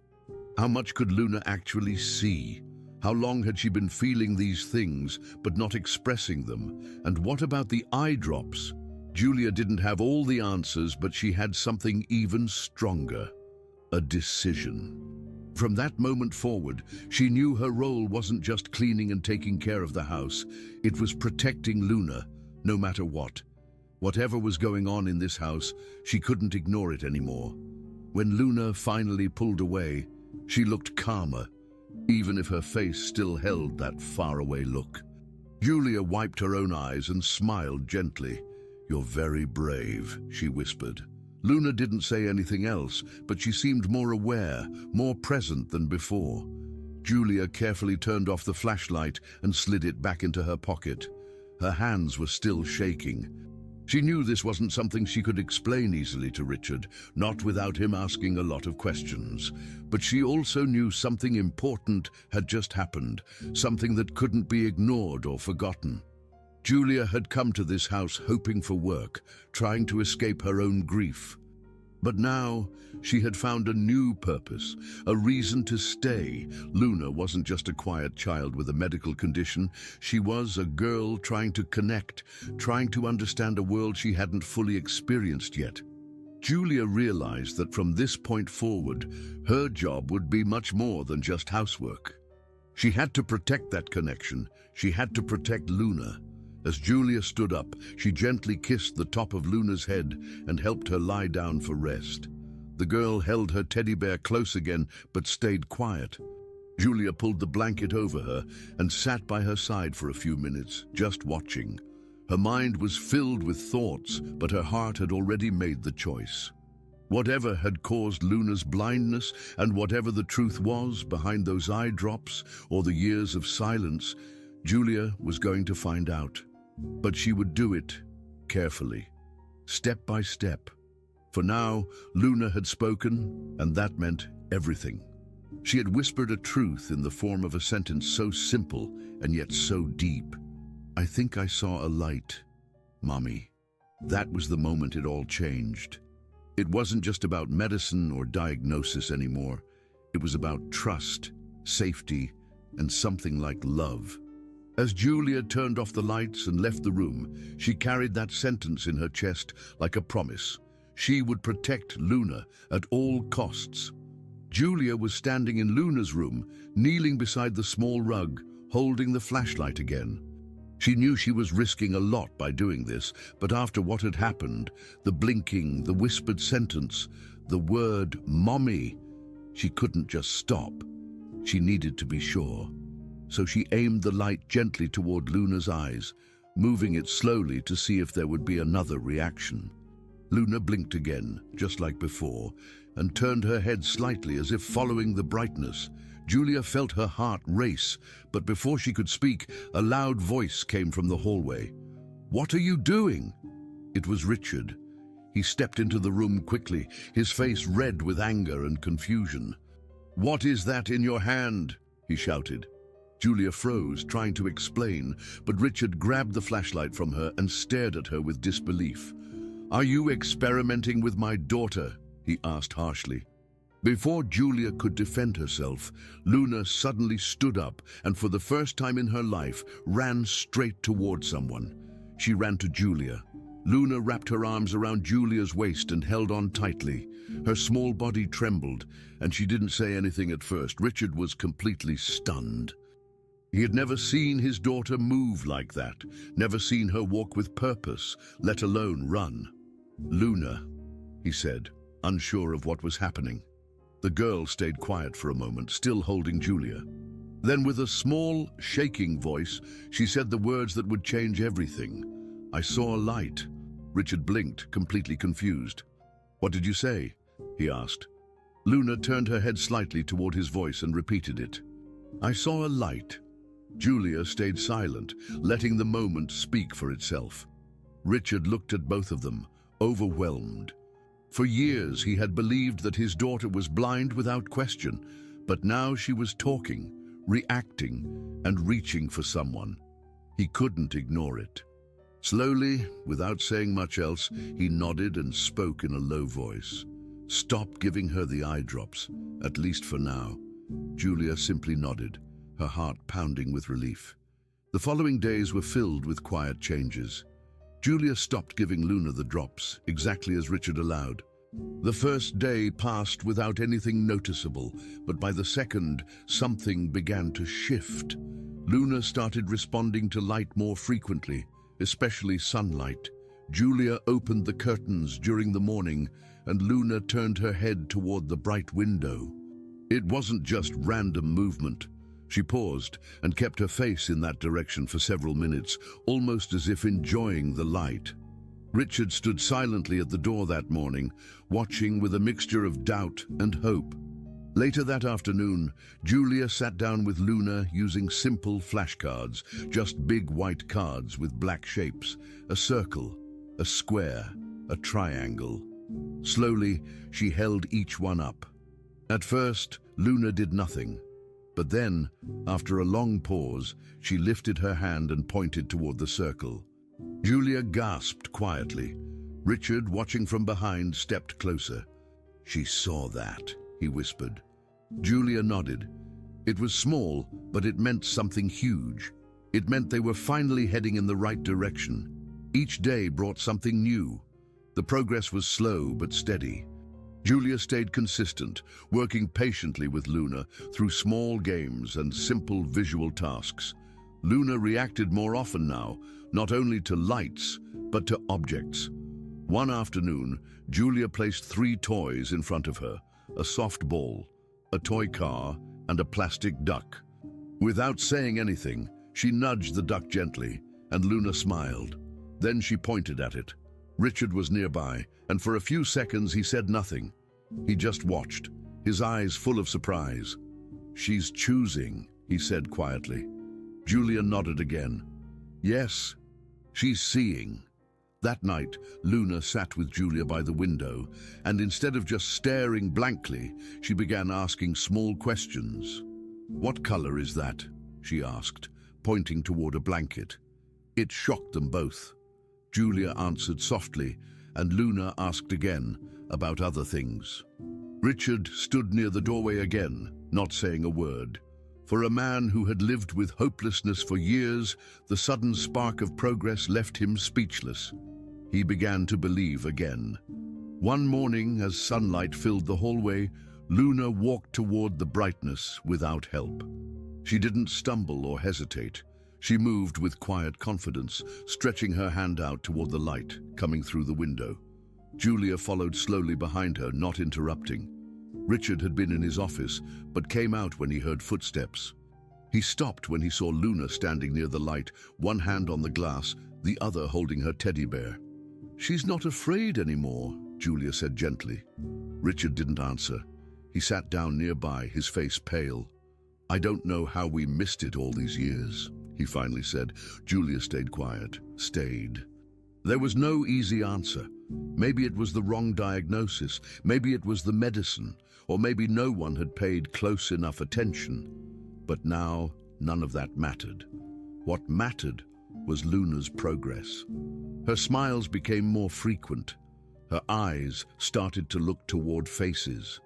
How much could Luna actually see? How long had she been feeling these things, but not expressing them? And what about the eye drops? Julia didn't have all the answers, but she had something even stronger. A decision. From that moment forward, she knew her role wasn't just cleaning and taking care of the house. It was protecting Luna, no matter what. Whatever was going on in this house, she couldn't ignore it anymore. When Luna finally pulled away, she looked calmer, even if her face still held that faraway look. Julia wiped her own eyes and smiled gently. "You're very brave," she whispered. Luna didn't say anything else, but she seemed more aware, more present than before. Julia carefully turned off the flashlight and slid it back into her pocket. Her hands were still shaking. She knew this wasn't something she could explain easily to Richard, not without him asking a lot of questions. But she also knew something important had just happened, something that couldn't be ignored or forgotten. Julia had come to this house hoping for work, trying to escape her own grief. But now, she had found a new purpose, a reason to stay. Luna wasn't just a quiet child with a medical condition. She was a girl trying to connect, trying to understand a world she hadn't fully experienced yet. Julia realized that from this point forward, her job would be much more than just housework. She had to protect that connection. She had to protect Luna. As Julia stood up, she gently kissed the top of Luna's head and helped her lie down for rest. The girl held her teddy bear close again, but stayed quiet. Julia pulled the blanket over her and sat by her side for a few minutes, just watching. Her mind was filled with thoughts, but her heart had already made the choice. Whatever had caused Luna's blindness, and whatever the truth was behind those eye drops or the years of silence, Julia was going to find out. But she would do it carefully, step by step. For now, Luna had spoken, and that meant everything. She had whispered a truth in the form of a sentence so simple and yet so deep. "I think I saw a light, Mommy." That was the moment it all changed. It wasn't just about medicine or diagnosis anymore. It was about trust, safety, and something like love. As Julia turned off the lights and left the room, she carried that sentence in her chest like a promise. She would protect Luna at all costs. Julia was standing in Luna's room, kneeling beside the small rug, holding the flashlight again. She knew she was risking a lot by doing this, but after what had happened, the blinking, the whispered sentence, the word "Mommy," she couldn't just stop. She needed to be sure. So she aimed the light gently toward Luna's eyes, moving it slowly to see if there would be another reaction. Luna blinked again, just like before, and turned her head slightly as if following the brightness. Julia felt her heart race, but before she could speak, a loud voice came from the hallway. "What are you doing?" It was Richard. He stepped into the room quickly, his face red with anger and confusion. "What is that in your hand?" he shouted. Julia froze, trying to explain, but Richard grabbed the flashlight from her and stared at her with disbelief. "Are you experimenting with my daughter?" he asked harshly. Before Julia could defend herself, Luna suddenly stood up and for the first time in her life ran straight toward someone. She ran to Julia. Luna wrapped her arms around Julia's waist and held on tightly. Her small body trembled, and she didn't say anything at first. Richard was completely stunned. He had never seen his daughter move like that, never seen her walk with purpose, let alone run. "Luna," he said, unsure of what was happening. The girl stayed quiet for a moment, still holding Julia. Then with a small, shaking voice, she said the words that would change everything. "I saw a light." Richard blinked, completely confused. "What did you say?" he asked. Luna turned her head slightly toward his voice and repeated it. "I saw a light." Julia stayed silent, letting the moment speak for itself. Richard looked at both of them, overwhelmed. For years he had believed that his daughter was blind without question, but now she was talking, reacting, and reaching for someone. He couldn't ignore it. Slowly, without saying much else, he nodded and spoke in a low voice. "Stop giving her the eye drops, at least for now." Julia simply nodded, her heart pounding with relief. The following days were filled with quiet changes. Julia stopped giving Luna the drops, exactly as Richard allowed. The first day passed without anything noticeable, but by the second, something began to shift. Luna started responding to light more frequently, especially sunlight. Julia opened the curtains during the morning, and Luna turned her head toward the bright window. It wasn't just random movement. She paused and kept her face in that direction for several minutes, almost as if enjoying the light. Richard stood silently at the door that morning, watching with a mixture of doubt and hope. Later that afternoon, Julia sat down with Luna using simple flashcards, just big white cards with black shapes, a circle, a square, a triangle. Slowly, she held each one up. At first, Luna did nothing. But then, after a long pause, she lifted her hand and pointed toward the circle. Julia gasped quietly. Richard, watching from behind, stepped closer. "She saw that," he whispered. Julia nodded. It was small, but it meant something huge. It meant they were finally heading in the right direction. Each day brought something new. The progress was slow but steady. Julia stayed consistent, working patiently with Luna through small games and simple visual tasks. Luna reacted more often now, not only to lights, but to objects. One afternoon, Julia placed 3 toys in front of her, a soft ball, a toy car, and a plastic duck. Without saying anything, she nudged the duck gently, and Luna smiled. Then she pointed at it. Richard was nearby, and for a few seconds he said nothing. He just watched, his eyes full of surprise. "She's choosing," he said quietly. Julia nodded again. "Yes, she's seeing." That night, Luna sat with Julia by the window, and instead of just staring blankly, she began asking small questions. "What color is that?" she asked, pointing toward a blanket. It shocked them both. Julia answered softly, and Luna asked again, about other things. Richard stood near the doorway again, not saying a word. For a man who had lived with hopelessness for years, the sudden spark of progress left him speechless. He began to believe again. One morning, as sunlight filled the hallway, Luna walked toward the brightness without help. She didn't stumble or hesitate. She moved with quiet confidence, stretching her hand out toward the light coming through the window. Julia followed slowly behind her, not interrupting. Richard had been in his office, but came out when he heard footsteps. He stopped when he saw Luna standing near the light, one hand on the glass, the other holding her teddy bear. "She's not afraid anymore," Julia said gently. Richard didn't answer. He sat down nearby, his face pale. "I don't know how we missed it all these years," he finally said. Julia stayed quiet, stayed. There was no easy answer. Maybe it was the wrong diagnosis, maybe it was the medicine, or maybe no one had paid close enough attention. But now, none of that mattered. What mattered was Luna's progress. Her smiles became more frequent. Her eyes started to look toward faces.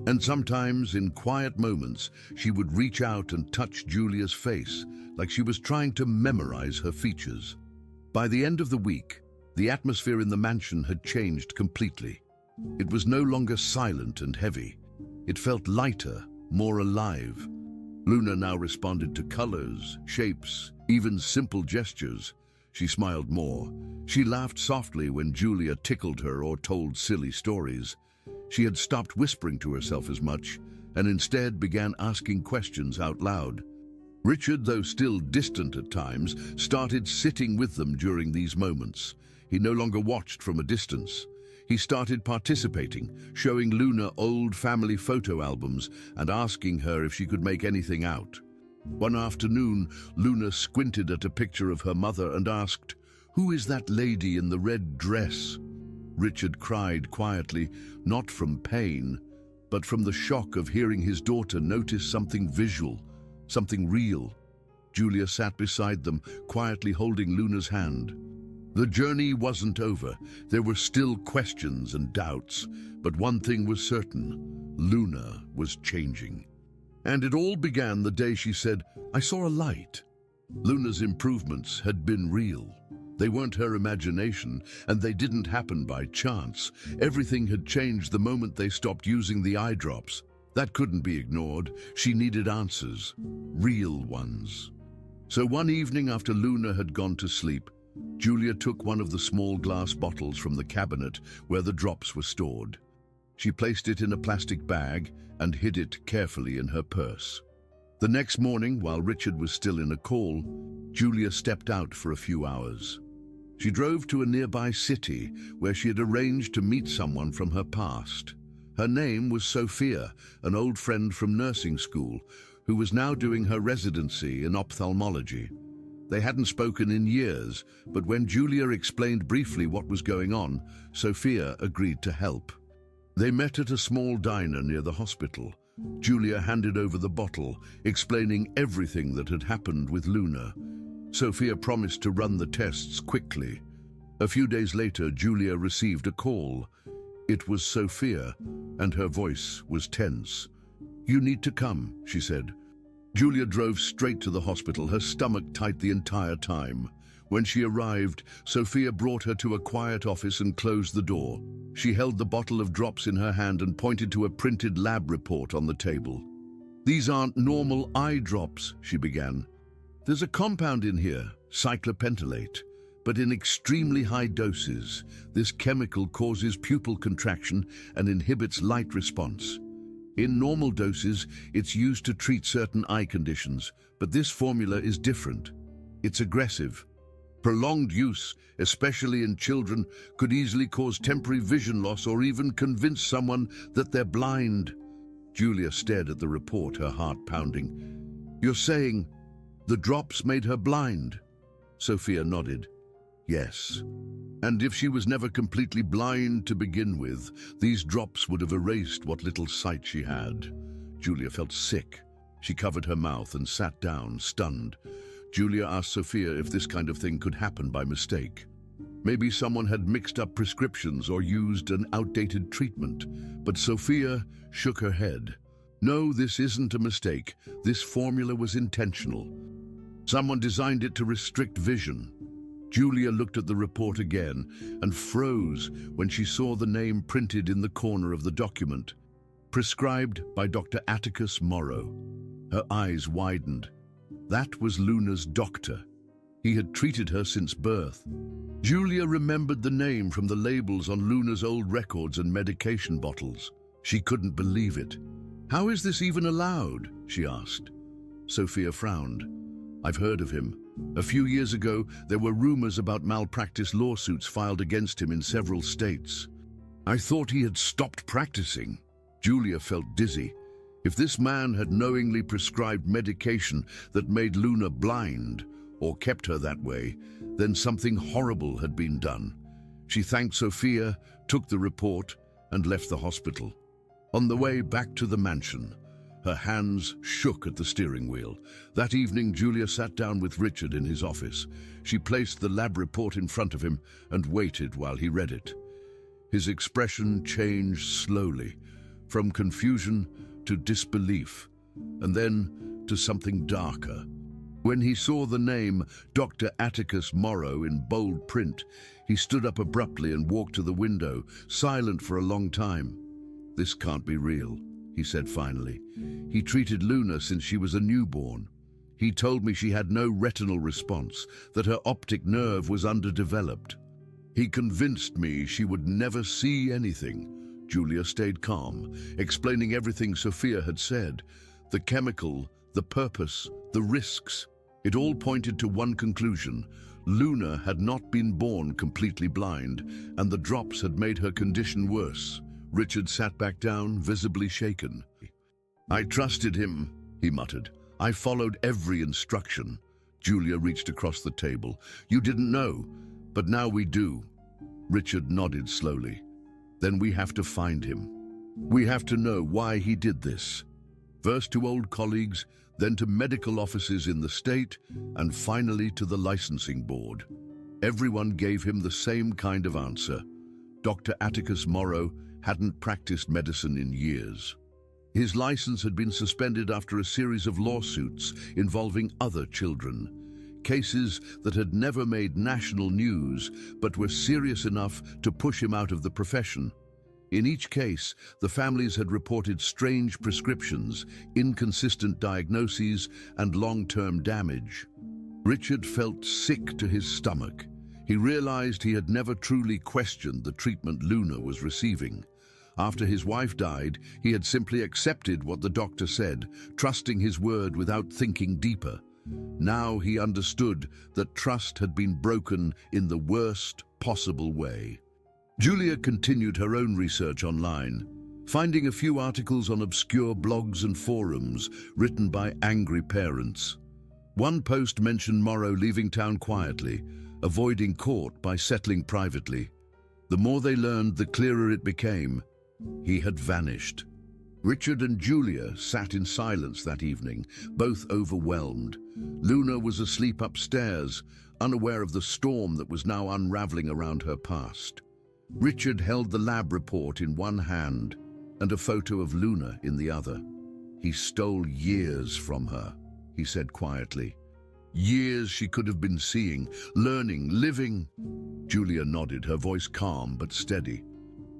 And sometimes, in quiet moments, she would reach out and touch Julia's face, like she was trying to memorize her features. By the end of the week, the atmosphere in the mansion had changed completely. It was no longer silent and heavy. It felt lighter, more alive. Luna now responded to colors, shapes, even simple gestures. She smiled more. She laughed softly when Julia tickled her or told silly stories. She had stopped whispering to herself as much, and instead began asking questions out loud. Richard, though still distant at times, started sitting with them during these moments. He no longer watched from a distance. He started participating, showing Luna old family photo albums and asking her if she could make anything out. One afternoon, Luna squinted at a picture of her mother and asked, "Who is that lady in the red dress?" Richard cried quietly, not from pain, but from the shock of hearing his daughter notice something visual, something real. Julia sat beside them, quietly holding Luna's hand. The journey wasn't over. There were still questions and doubts, but one thing was certain: Luna was changing. And it all began the day she said, "I saw a light." Luna's improvements had been real. They weren't her imagination, and they didn't happen by chance. Everything had changed the moment they stopped using the eye drops. That couldn't be ignored. She needed answers, real ones. So one evening after Luna had gone to sleep, Julia took one of the small glass bottles from the cabinet where the drops were stored. She placed it in a plastic bag and hid it carefully in her purse. The next morning, while Richard was still in a call, Julia stepped out for a few hours. She drove to a nearby city where she had arranged to meet someone from her past. Her name was Sophia, an old friend from nursing school, who was now doing her residency in ophthalmology. They hadn't spoken in years, but when Julia explained briefly what was going on, Sophia agreed to help. They met at a small diner near the hospital. Julia handed over the bottle, explaining everything that had happened with Luna. Sophia promised to run the tests quickly. A few days later, Julia received a call. It was Sophia, and her voice was tense. "You need to come," she said. Julia drove straight to the hospital, her stomach tight the entire time. When she arrived, Sophia brought her to a quiet office and closed the door. She held the bottle of drops in her hand and pointed to a printed lab report on the table. "These aren't normal eye drops," she began. "There's a compound in here, cyclopentalate, but in extremely high doses. This chemical causes pupil contraction and inhibits light response. In normal doses, it's used to treat certain eye conditions, but this formula is different. It's aggressive. Prolonged use, especially in children, could easily cause temporary vision loss or even convince someone that they're blind." Julia stared at the report, her heart pounding. "You're saying the drops made her blind?" Sophia nodded. Yes. And if she was never completely blind to begin with, these drops would have erased what little sight she had. Julia felt sick. She covered her mouth and sat down, stunned. Julia asked Sophia if this kind of thing could happen by mistake. Maybe someone had mixed up prescriptions or used an outdated treatment. But Sophia shook her head. No, this isn't a mistake. This formula was intentional. Someone designed it to restrict vision. Julia looked at the report again and froze when she saw the name printed in the corner of the document. Prescribed by Dr. Atticus Morrow. Her eyes widened. That was Luna's doctor. He had treated her since birth. Julia remembered the name from the labels on Luna's old records and medication bottles. She couldn't believe it. How is this even allowed? She asked. Sophia frowned. I've heard of him. A few years ago, there were rumors about malpractice lawsuits filed against him in several states. I thought he had stopped practicing. Julia felt dizzy. If this man had knowingly prescribed medication that made Luna blind, or kept her that way, then something horrible had been done. She thanked Sophia, took the report, and left the hospital. On the way back to the mansion, her hands shook at the steering wheel. That evening, Julia sat down with Richard in his office. She placed the lab report in front of him and waited while he read it. His expression changed slowly, from confusion to disbelief, and then to something darker. When he saw the name Dr. Atticus Morrow in bold print, he stood up abruptly and walked to the window, silent for a long time. This can't be real, he said finally. He treated Luna since she was a newborn. He told me she had no retinal response, that her optic nerve was underdeveloped. He convinced me she would never see anything. Julia stayed calm, explaining everything Sophia had said. The chemical, the purpose, the risks. It all pointed to one conclusion. Luna had not been born completely blind, and the drops had made her condition worse. Richard sat back down, visibly shaken. I trusted him, he muttered. I followed every instruction. Julia reached across the table. You didn't know, but now we do. Richard nodded slowly. Then we have to find him. We have to know why he did this. First to old colleagues, then to medical offices in the state, and finally to the licensing board. Everyone gave him the same kind of answer. Dr. Atticus Morrow hadn't practiced medicine in years. His license had been suspended after a series of lawsuits involving other children. Cases that had never made national news, but were serious enough to push him out of the profession. In each case, the families had reported strange prescriptions, inconsistent diagnoses, and long-term damage. Richard felt sick to his stomach. He realized he had never truly questioned the treatment Luna was receiving. After his wife died, he had simply accepted what the doctor said, trusting his word without thinking deeper. Now he understood that trust had been broken in the worst possible way. Julia continued her own research online, finding a few articles on obscure blogs and forums written by angry parents. One post mentioned Morrow leaving town quietly, avoiding court by settling privately. The more they learned, the clearer it became. He had vanished. Richard and Julia sat in silence that evening, both overwhelmed. Luna was asleep upstairs, unaware of the storm that was now unraveling around her past. Richard held the lab report in one hand and a photo of Luna in the other. He stole years from her, he said quietly. Years she could have been seeing, learning, living. Julia nodded, her voice calm but steady.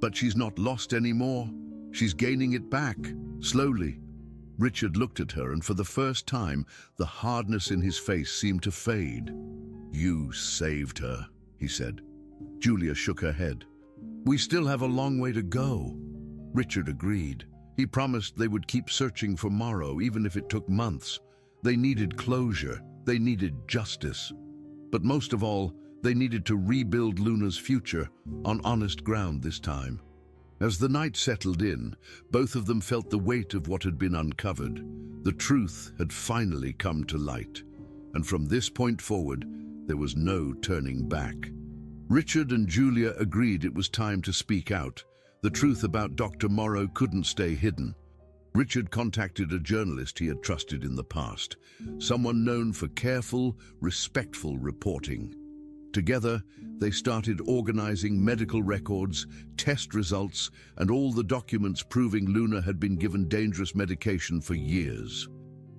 But she's not lost anymore. She's gaining it back, slowly. Richard looked at her, and for the first time, the hardness in his face seemed to fade. You saved her, he said. Julia shook her head. We still have a long way to go. Richard agreed. He promised they would keep searching for Morrow, even if it took months. They needed closure. They needed justice. But most of all, they needed to rebuild Luna's future on honest ground this time. As the night settled in, both of them felt the weight of what had been uncovered. The truth had finally come to light. And from this point forward, there was no turning back. Richard and Julia agreed it was time to speak out. The truth about Dr. Morrow couldn't stay hidden. Richard contacted a journalist he had trusted in the past, someone known for careful, respectful reporting. Together, they started organizing medical records, test results, and all the documents proving Luna had been given dangerous medication for years.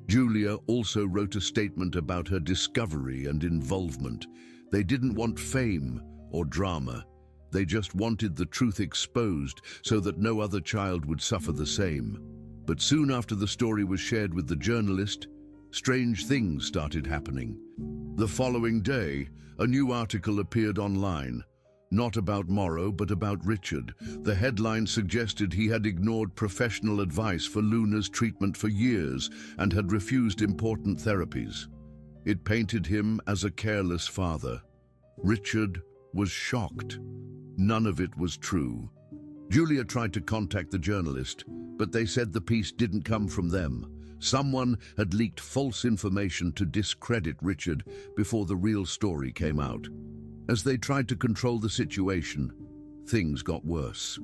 Julia also wrote a statement about her discovery and involvement. They didn't want fame or drama. They just wanted the truth exposed so that no other child would suffer the same. But soon after the story was shared with the journalist, strange things started happening. The following day, a new article appeared online. Not about Morrow, but about Richard. The headline suggested he had ignored professional advice for Luna's treatment for years and had refused important therapies. It painted him as a careless father. Richard was shocked. None of it was true. Julia tried to contact the journalist, but they said the piece didn't come from them. Someone had leaked false information to discredit Richard before the real story came out. As they tried to control the situation, things got worse.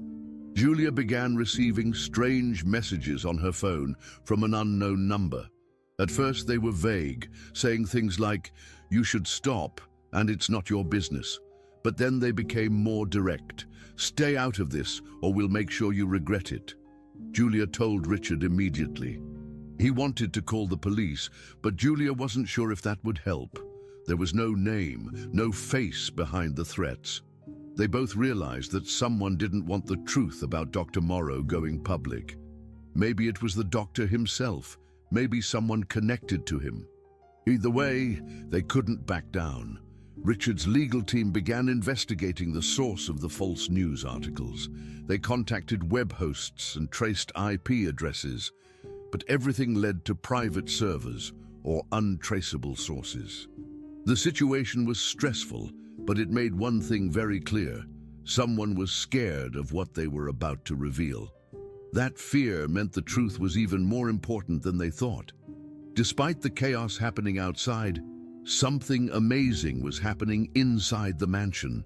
Julia began receiving strange messages on her phone from an unknown number. At first they were vague, saying things like, "You should stop, and it's not your business." But then they became more direct. "Stay out of this, or we'll make sure you regret it." Julia told Richard immediately. He wanted to call the police, but Julia wasn't sure if that would help. There was no name, no face behind the threats. They both realized that someone didn't want the truth about Dr. Morrow going public. Maybe it was the doctor himself, maybe someone connected to him. Either way, they couldn't back down. Richard's legal team began investigating the source of the false news articles. They contacted web hosts and traced IP addresses, but everything led to private servers or untraceable sources. The situation was stressful, but it made one thing very clear. Someone was scared of what they were about to reveal. That fear meant the truth was even more important than they thought. Despite the chaos happening outside, something amazing was happening inside the mansion.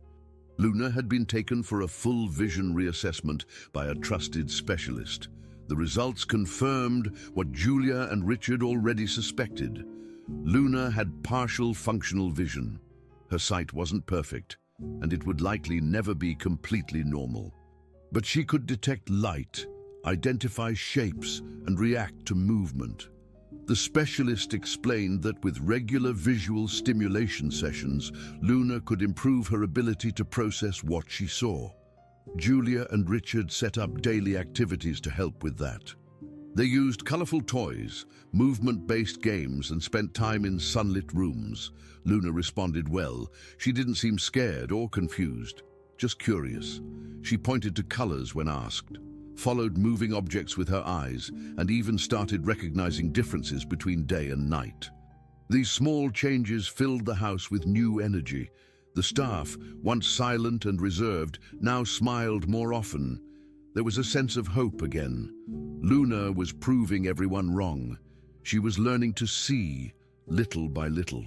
Luna had been taken for a full vision reassessment by a trusted specialist. The results confirmed what Julia and Richard already suspected. Luna had partial functional vision. Her sight wasn't perfect, and it would likely never be completely normal. But she could detect light, identify shapes, and react to movement. The specialist explained that with regular visual stimulation sessions, Luna could improve her ability to process what she saw. Julia and Richard set up daily activities to help with that. They used colorful toys, movement-based games, and spent time in sunlit rooms. Luna responded well. She didn't seem scared or confused, just curious. She pointed to colors when asked, followed moving objects with her eyes, and even started recognizing differences between day and night. These small changes filled the house with new energy. The staff, once silent and reserved, now smiled more often. There was a sense of hope again. Luna was proving everyone wrong. She was learning to see, little by little.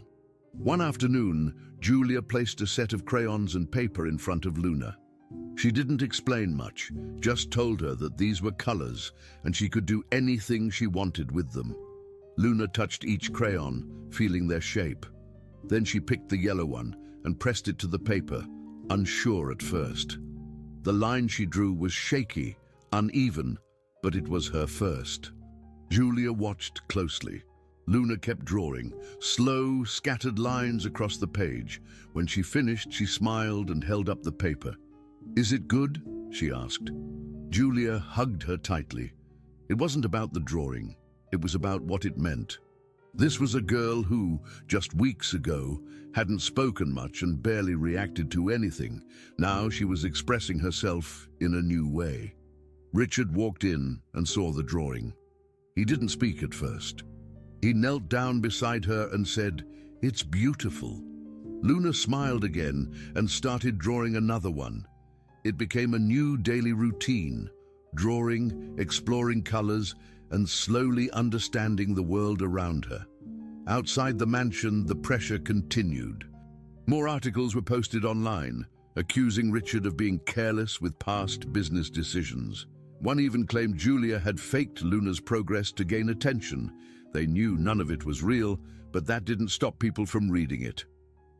One afternoon, Julia placed a set of crayons and paper in front of Luna. She didn't explain much, just told her that these were colors and she could do anything she wanted with them. Luna touched each crayon, feeling their shape. Then she picked the yellow one and pressed it to the paper, unsure at first. The line she drew was shaky, uneven, but it was her first. Julia watched closely. Luna kept drawing, slow, scattered lines across the page. When she finished, she smiled and held up the paper. "Is it good?" she asked. Julia hugged her tightly. It wasn't about the drawing. It was about what it meant. This was a girl who, just weeks ago, hadn't spoken much and barely reacted to anything. Now she was expressing herself in a new way. Richard walked in and saw the drawing. He didn't speak at first. He knelt down beside her and said, "It's beautiful." Luna smiled again and started drawing another one. It became a new daily routine, drawing, exploring colors, and slowly understanding the world around her. Outside the mansion, the pressure continued. More articles were posted online. accusing Richard of being careless with past business decisions. One even claimed Julia had faked Luna's progress to gain attention. They knew none of it was real, but that didn't stop people from reading it.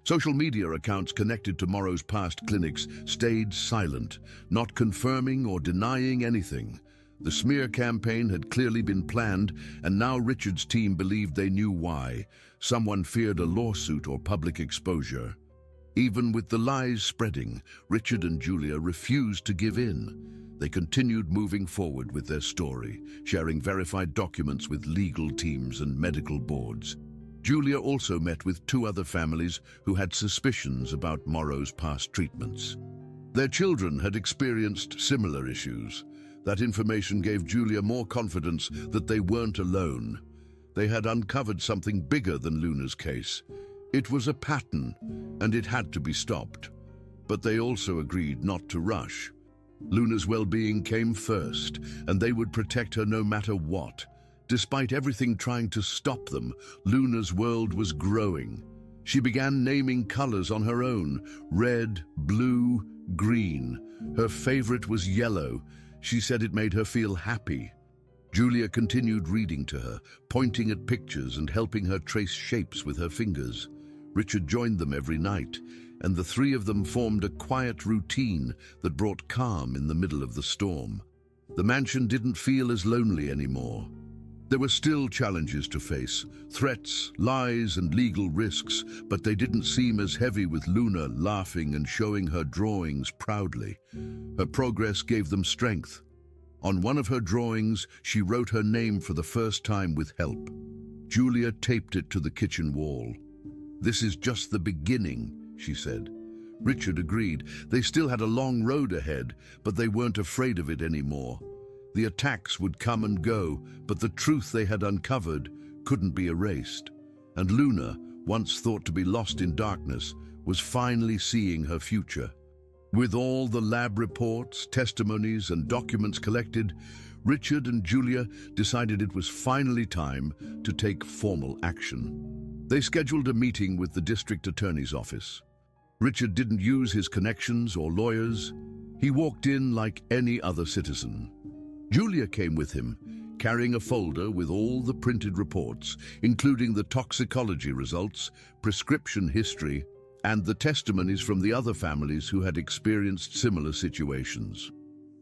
Social media accounts connected to Morrow's past clinics stayed silent, not confirming or denying anything. The smear campaign had clearly been planned, and now Richard's team believed they knew why. Someone feared a lawsuit or public exposure. Even with the lies spreading, Richard and Julia refused to give in. They continued moving forward with their story, sharing verified documents with legal teams and medical boards. Julia also met with 2 other families who had suspicions about Morrow's past treatments. Their children had experienced similar issues. That information gave Julia more confidence that they weren't alone. They had uncovered something bigger than Luna's case. It was a pattern, and it had to be stopped. But they also agreed not to rush. Luna's well-being came first, and they would protect her no matter what. Despite everything trying to stop them, Luna's world was growing. She began naming colors on her own: red, blue, green. Her favorite was yellow. She said it made her feel happy. Julia continued reading to her, pointing at pictures and helping her trace shapes with her fingers. Richard joined them every night, and the 3 of them formed a quiet routine that brought calm in the middle of the storm. The mansion didn't feel as lonely anymore. There were still challenges to face, threats, lies, and legal risks, but they didn't seem as heavy with Luna laughing and showing her drawings proudly. Her progress gave them strength. On one of her drawings, she wrote her name for the first time with help. Julia taped it to the kitchen wall. "This is just the beginning," she said. Richard agreed. They still had a long road ahead, but they weren't afraid of it anymore. The attacks would come and go, but the truth they had uncovered couldn't be erased. And Luna, once thought to be lost in darkness, was finally seeing her future. With all the lab reports, testimonies, and documents collected, Richard and Julia decided it was finally time to take formal action. They scheduled a meeting with the district attorney's office. Richard didn't use his connections or lawyers. He walked in like any other citizen. Julia came with him, carrying a folder with all the printed reports, including the toxicology results, prescription history, and the testimonies from the other families who had experienced similar situations.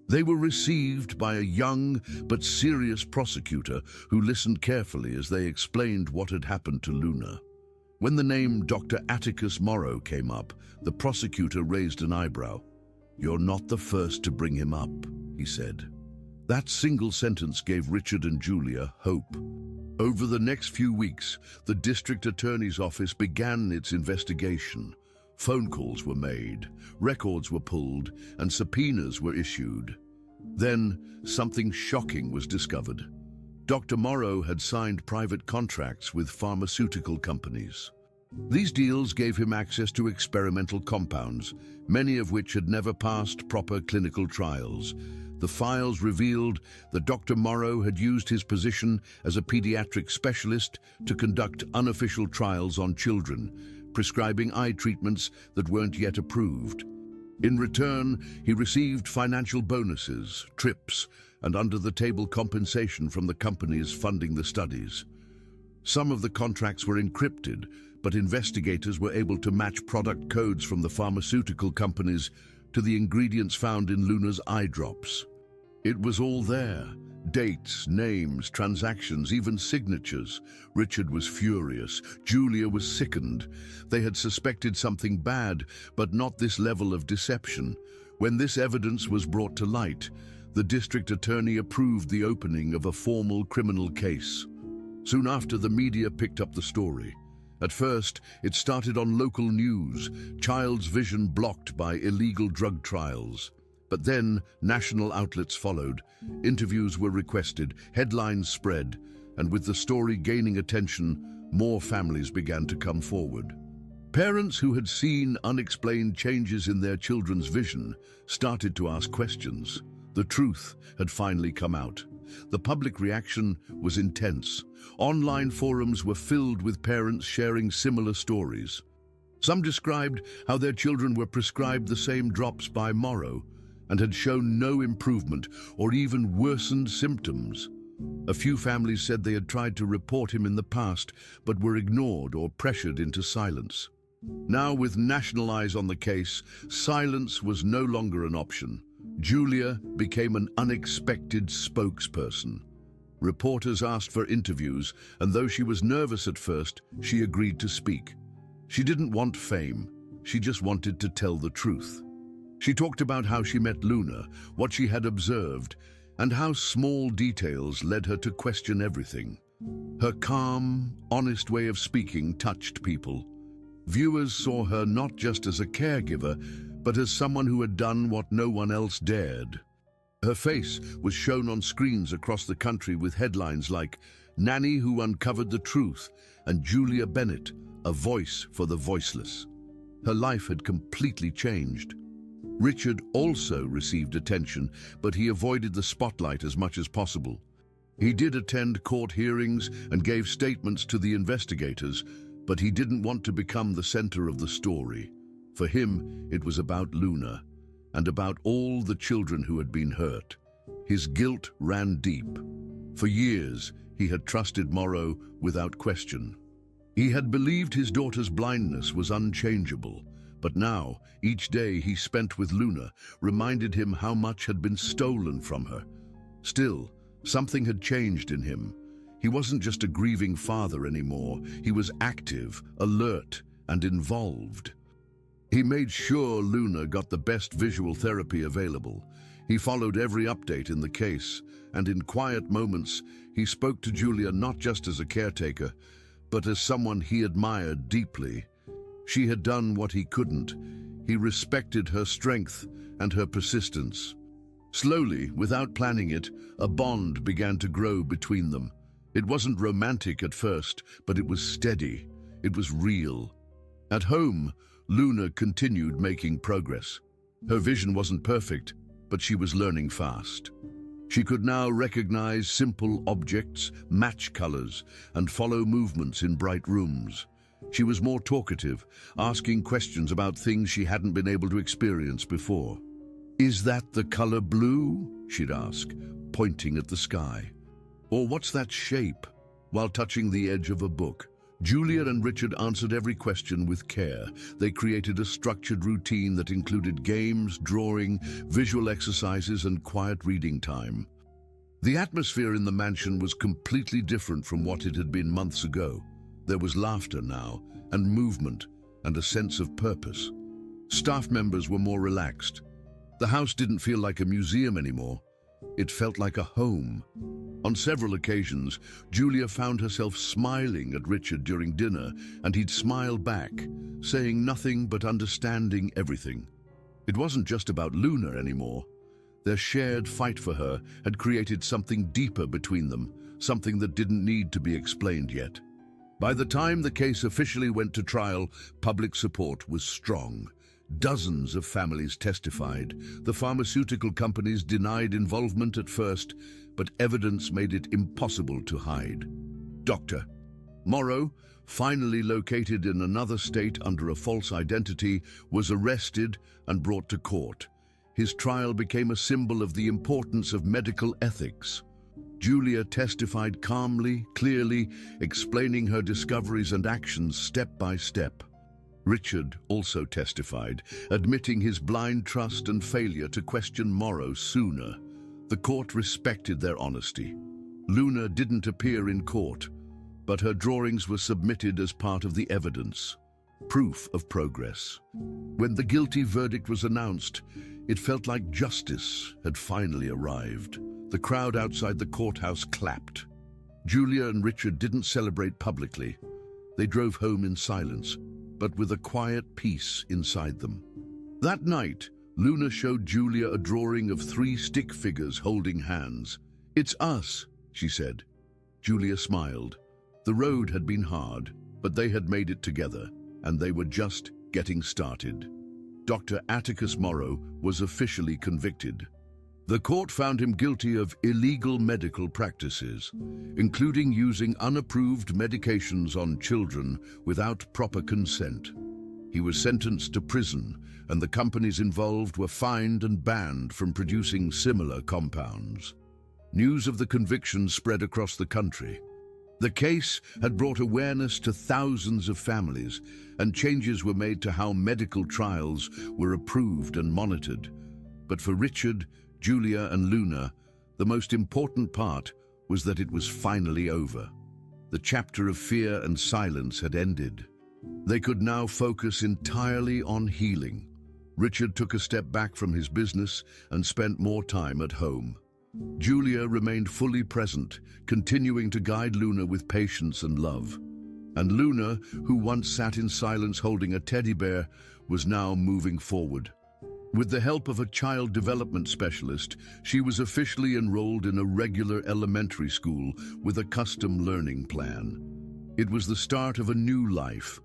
They were received by a young but serious prosecutor who listened carefully as they explained what had happened to Luna. When the name Dr. Atticus Morrow came up, the prosecutor raised an eyebrow. "You're not the first to bring him up," he said. That single sentence gave Richard and Julia hope. Over the next few weeks, the district attorney's office began its investigation. Phone calls were made, records were pulled, and subpoenas were issued. Then, something shocking was discovered. Dr. Morrow had signed private contracts with pharmaceutical companies. These deals gave him access to experimental compounds, many of which had never passed proper clinical trials. The files revealed that Dr. Morrow had used his position as a pediatric specialist to conduct unofficial trials on children, prescribing eye treatments that weren't yet approved. In return, he received financial bonuses, trips, and under-the-table compensation from the companies funding the studies. Some of the contracts were encrypted, but investigators were able to match product codes from the pharmaceutical companies to the ingredients found in Luna's eye drops. It was all there. Dates, names, transactions, even signatures. Richard was furious. Julia was sickened. They had suspected something bad, but not this level of deception. When this evidence was brought to light, the district attorney approved the opening of a formal criminal case. Soon after, the media picked up the story. At first, it started on local news, child's vision blocked by illegal drug trials. But then, national outlets followed. Interviews were requested, headlines spread, and with the story gaining attention, more families began to come forward. Parents who had seen unexplained changes in their children's vision started to ask questions. The truth had finally come out. The public reaction was intense. Online forums were filled with parents sharing similar stories. Some described how their children were prescribed the same drops by Morrow and had shown no improvement or even worsened symptoms. A few families said they had tried to report him in the past, but were ignored or pressured into silence. Now, with national eyes on the case, silence was no longer an option. Julia became an unexpected spokesperson. Reporters asked for interviews, and though she was nervous at first, she agreed to speak. She didn't want fame, she just wanted to tell the truth. She talked about how she met Luna, what she had observed, and how small details led her to question everything. Her calm, honest way of speaking touched people. Viewers saw her not just as a caregiver, but as someone who had done what no one else dared. Her face was shown on screens across the country with headlines like "Nanny Who Uncovered the Truth" and "Julia Bennett, a voice for the voiceless." Her life had completely changed. Richard also received attention, but he avoided the spotlight as much as possible. He did attend court hearings and gave statements to the investigators, but he didn't want to become the center of the story. For him, it was about Luna, and about all the children who had been hurt. His guilt ran deep. For years, he had trusted Morrow without question. He had believed his daughter's blindness was unchangeable, but now, each day he spent with Luna reminded him how much had been stolen from her. Still, something had changed in him. He wasn't just a grieving father anymore. He was active, alert, and involved. He made sure Luna got the best visual therapy available. He followed every update in the case, and in quiet moments, he spoke to Julia not just as a caretaker, but as someone he admired deeply. She had done what he couldn't. He respected her strength and her persistence. Slowly, without planning it, a bond began to grow between them. It wasn't romantic at first, but it was steady. It was real. At home, Luna continued making progress. Her vision wasn't perfect, but she was learning fast. She could now recognize simple objects, match colors, and follow movements in bright rooms. She was more talkative, asking questions about things she hadn't been able to experience before. "Is that the color blue?" she'd ask, pointing at the sky. "Or what's that shape?" While touching the edge of a book. Julia and Richard answered every question with care. They created a structured routine that included games, drawing, visual exercises, and quiet reading time. The atmosphere in the mansion was completely different from what it had been months ago. There was laughter now, and movement, and a sense of purpose. Staff members were more relaxed. The house didn't feel like a museum anymore. It felt like a home. On several occasions, Julia found herself smiling at Richard during dinner, and he'd smile back, saying nothing but understanding everything. It wasn't just about Luna anymore. Their shared fight for her had created something deeper between them, something that didn't need to be explained yet. By the time the case officially went to trial, public support was strong. Dozens of families testified. The pharmaceutical companies denied involvement at first, but evidence made it impossible to hide. Dr. Morrow, finally located in another state under a false identity, was arrested and brought to court. His trial became a symbol of the importance of medical ethics. Julia testified calmly, clearly, explaining her discoveries and actions step by step. Richard also testified, admitting his blind trust and failure to question Morrow sooner. The court respected their honesty. Luna didn't appear in court, but her drawings were submitted as part of the evidence. Proof of progress. When the guilty verdict was announced, it felt like justice had finally arrived. The crowd outside the courthouse clapped. Julia and Richard didn't celebrate publicly. They drove home in silence, but with a quiet peace inside them. That night, Luna showed Julia a drawing of 3 stick figures holding hands. "It's us," she said. Julia smiled. The road had been hard, but they had made it together, and they were just getting started. Dr. Atticus Morrow was officially convicted. The court found him guilty of illegal medical practices, including using unapproved medications on children without proper consent. He was sentenced to prison, and the companies involved were fined and banned from producing similar compounds. News of the conviction spread across the country. The case had brought awareness to thousands of families, and changes were made to how medical trials were approved and monitored. But for Richard, Julia, and Luna, the most important part was that it was finally over. The chapter of fear and silence had ended. They could now focus entirely on healing. Richard took a step back from his business and spent more time at home. Julia remained fully present, continuing to guide Luna with patience and love. And Luna, who once sat in silence holding a teddy bear, was now moving forward. With the help of a child development specialist, she was officially enrolled in a regular elementary school with a custom learning plan. It was the start of a new life,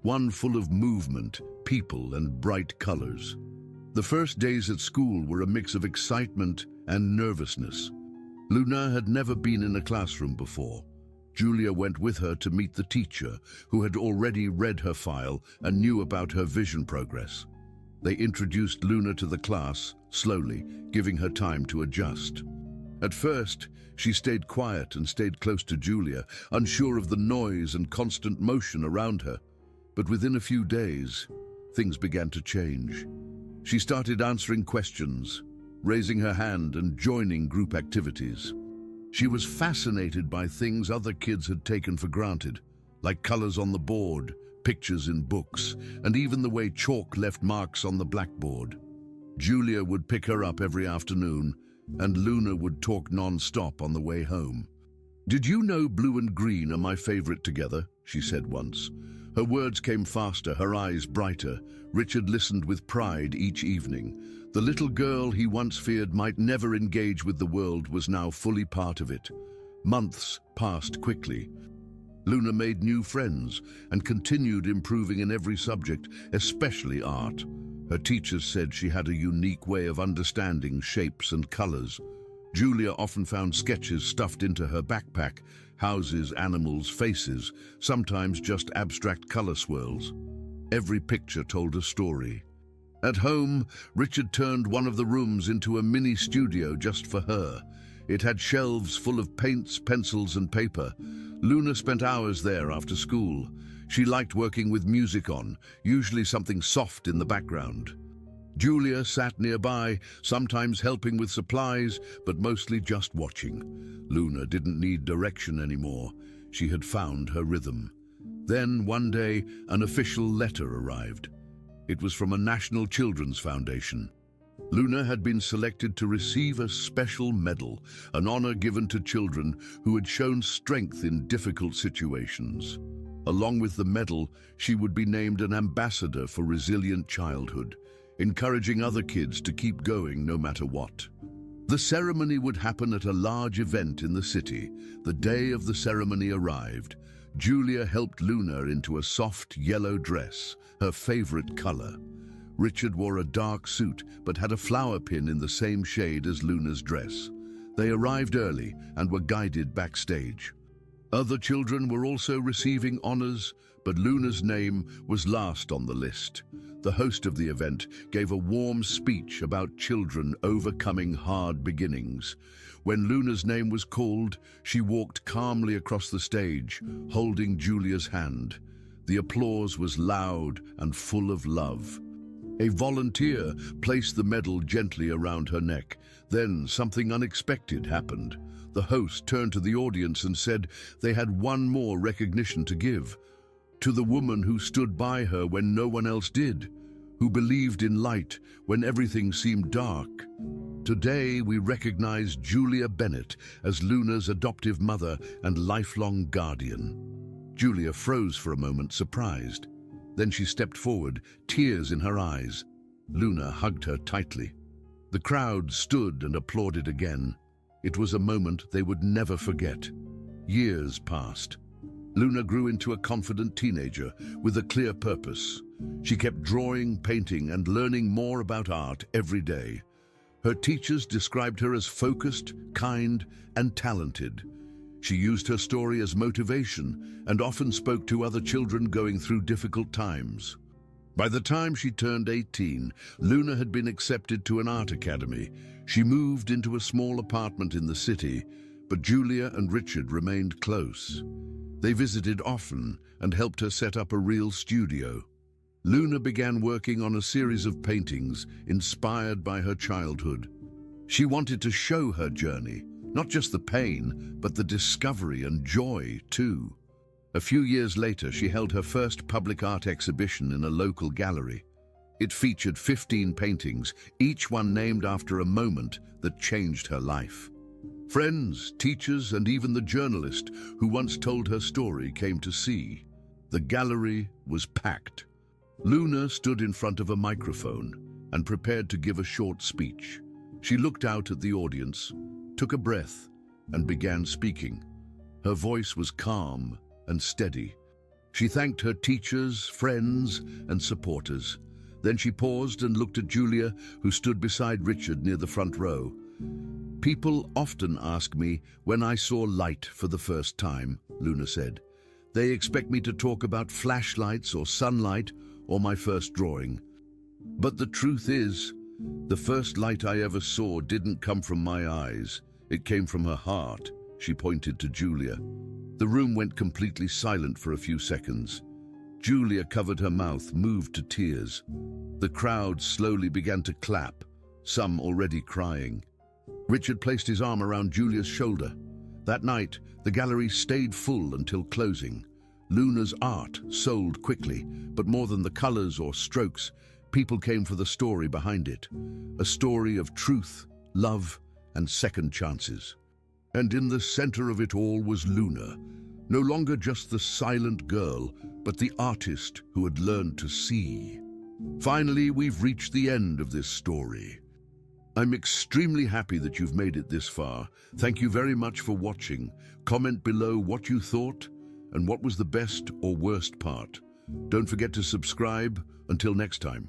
one full of movement, people, and bright colors. The first days at school were a mix of excitement and nervousness. Luna had never been in a classroom before. Julia went with her to meet the teacher, who had already read her file and knew about her vision progress. They introduced Luna to the class, slowly, giving her time to adjust. At first, she stayed quiet and stayed close to Julia, unsure of the noise and constant motion around her. But within a few days, things began to change. She started answering questions, raising her hand and joining group activities. She was fascinated by things other kids had taken for granted, like colors on the board, pictures in books, and even the way chalk left marks on the blackboard. Julia would pick her up every afternoon, and Luna would talk non-stop on the way home. "Did you know blue and green are my favorite together?" she said once. Her words came faster, her eyes brighter. Richard listened with pride each evening. The little girl he once feared might never engage with the world was now fully part of it. Months passed quickly. Luna made new friends and continued improving in every subject, especially art. Her teachers said she had a unique way of understanding shapes and colors. Julia often found sketches stuffed into her backpack, houses, animals, faces, sometimes just abstract color swirls. Every picture told a story. At home, Richard turned one of the rooms into a mini studio just for her. It had shelves full of paints, pencils, and paper. Luna spent hours there after school. She liked working with music on, usually something soft in the background. Julia sat nearby, sometimes helping with supplies, but mostly just watching. Luna didn't need direction anymore. She had found her rhythm. Then, one day, an official letter arrived. It was from a National Children's Foundation. Luna had been selected to receive a special medal, an honor given to children who had shown strength in difficult situations. Along with the medal, she would be named an ambassador for resilient childhood, encouraging other kids to keep going no matter what. The ceremony would happen at a large event in the city. The day of the ceremony arrived. Julia helped Luna into a soft yellow dress, her favorite color. Richard wore a dark suit but had a flower pin in the same shade as Luna's dress. They arrived early and were guided backstage. Other children were also receiving honors, but Luna's name was last on the list. The host of the event gave a warm speech about children overcoming hard beginnings. When Luna's name was called, she walked calmly across the stage, holding Julia's hand. The applause was loud and full of love. A volunteer placed the medal gently around her neck. Then something unexpected happened. The host turned to the audience and said they had one more recognition to give. To the woman who stood by her when no one else did, who believed in light when everything seemed dark. Today we recognize Julia Bennett as Luna's adoptive mother and lifelong guardian. Julia froze for a moment, surprised. Then she stepped forward, tears in her eyes. Luna hugged her tightly. The crowd stood and applauded again. It was a moment they would never forget. Years passed. Luna grew into a confident teenager with a clear purpose. She kept drawing, painting, and learning more about art every day. Her teachers described her as focused, kind, and talented. She used her story as motivation and often spoke to other children going through difficult times. By the time she turned 18, Luna had been accepted to an art academy. She moved into a small apartment in the city, but Julia and Richard remained close. They visited often and helped her set up a real studio. Luna began working on a series of paintings inspired by her childhood. She wanted to show her journey, not just the pain, but the discovery and joy too. A few years later, she held her first public art exhibition in a local gallery. It featured 15 paintings, each one named after a moment that changed her life. Friends, teachers, and even the journalist who once told her story came to see. The gallery was packed. Luna stood in front of a microphone and prepared to give a short speech. She looked out at the audience, took a breath, and began speaking. Her voice was calm and steady. She thanked her teachers, friends, and supporters. Then she paused and looked at Julia, who stood beside Richard near the front row. "People often ask me when I saw light for the first time," Luna said. "They expect me to talk about flashlights or sunlight or my first drawing. But the truth is, the first light I ever saw didn't come from my eyes. It came from her heart." She pointed to Julia. The room went completely silent for a few seconds. Julia covered her mouth, moved to tears. The crowd slowly began to clap, some already crying. Richard placed his arm around Julia's shoulder. That night, the gallery stayed full until closing. Luna's art sold quickly, but more than the colors or strokes, people came for the story behind it. A story of truth, love, and second chances. And in the center of it all was Luna, no longer just the silent girl, but the artist who had learned to see. Finally, we've reached the end of this story. I'm extremely happy that you've made it this far. Thank you very much for watching. Comment below what you thought and what was the best or worst part. Don't forget to subscribe. Until next time.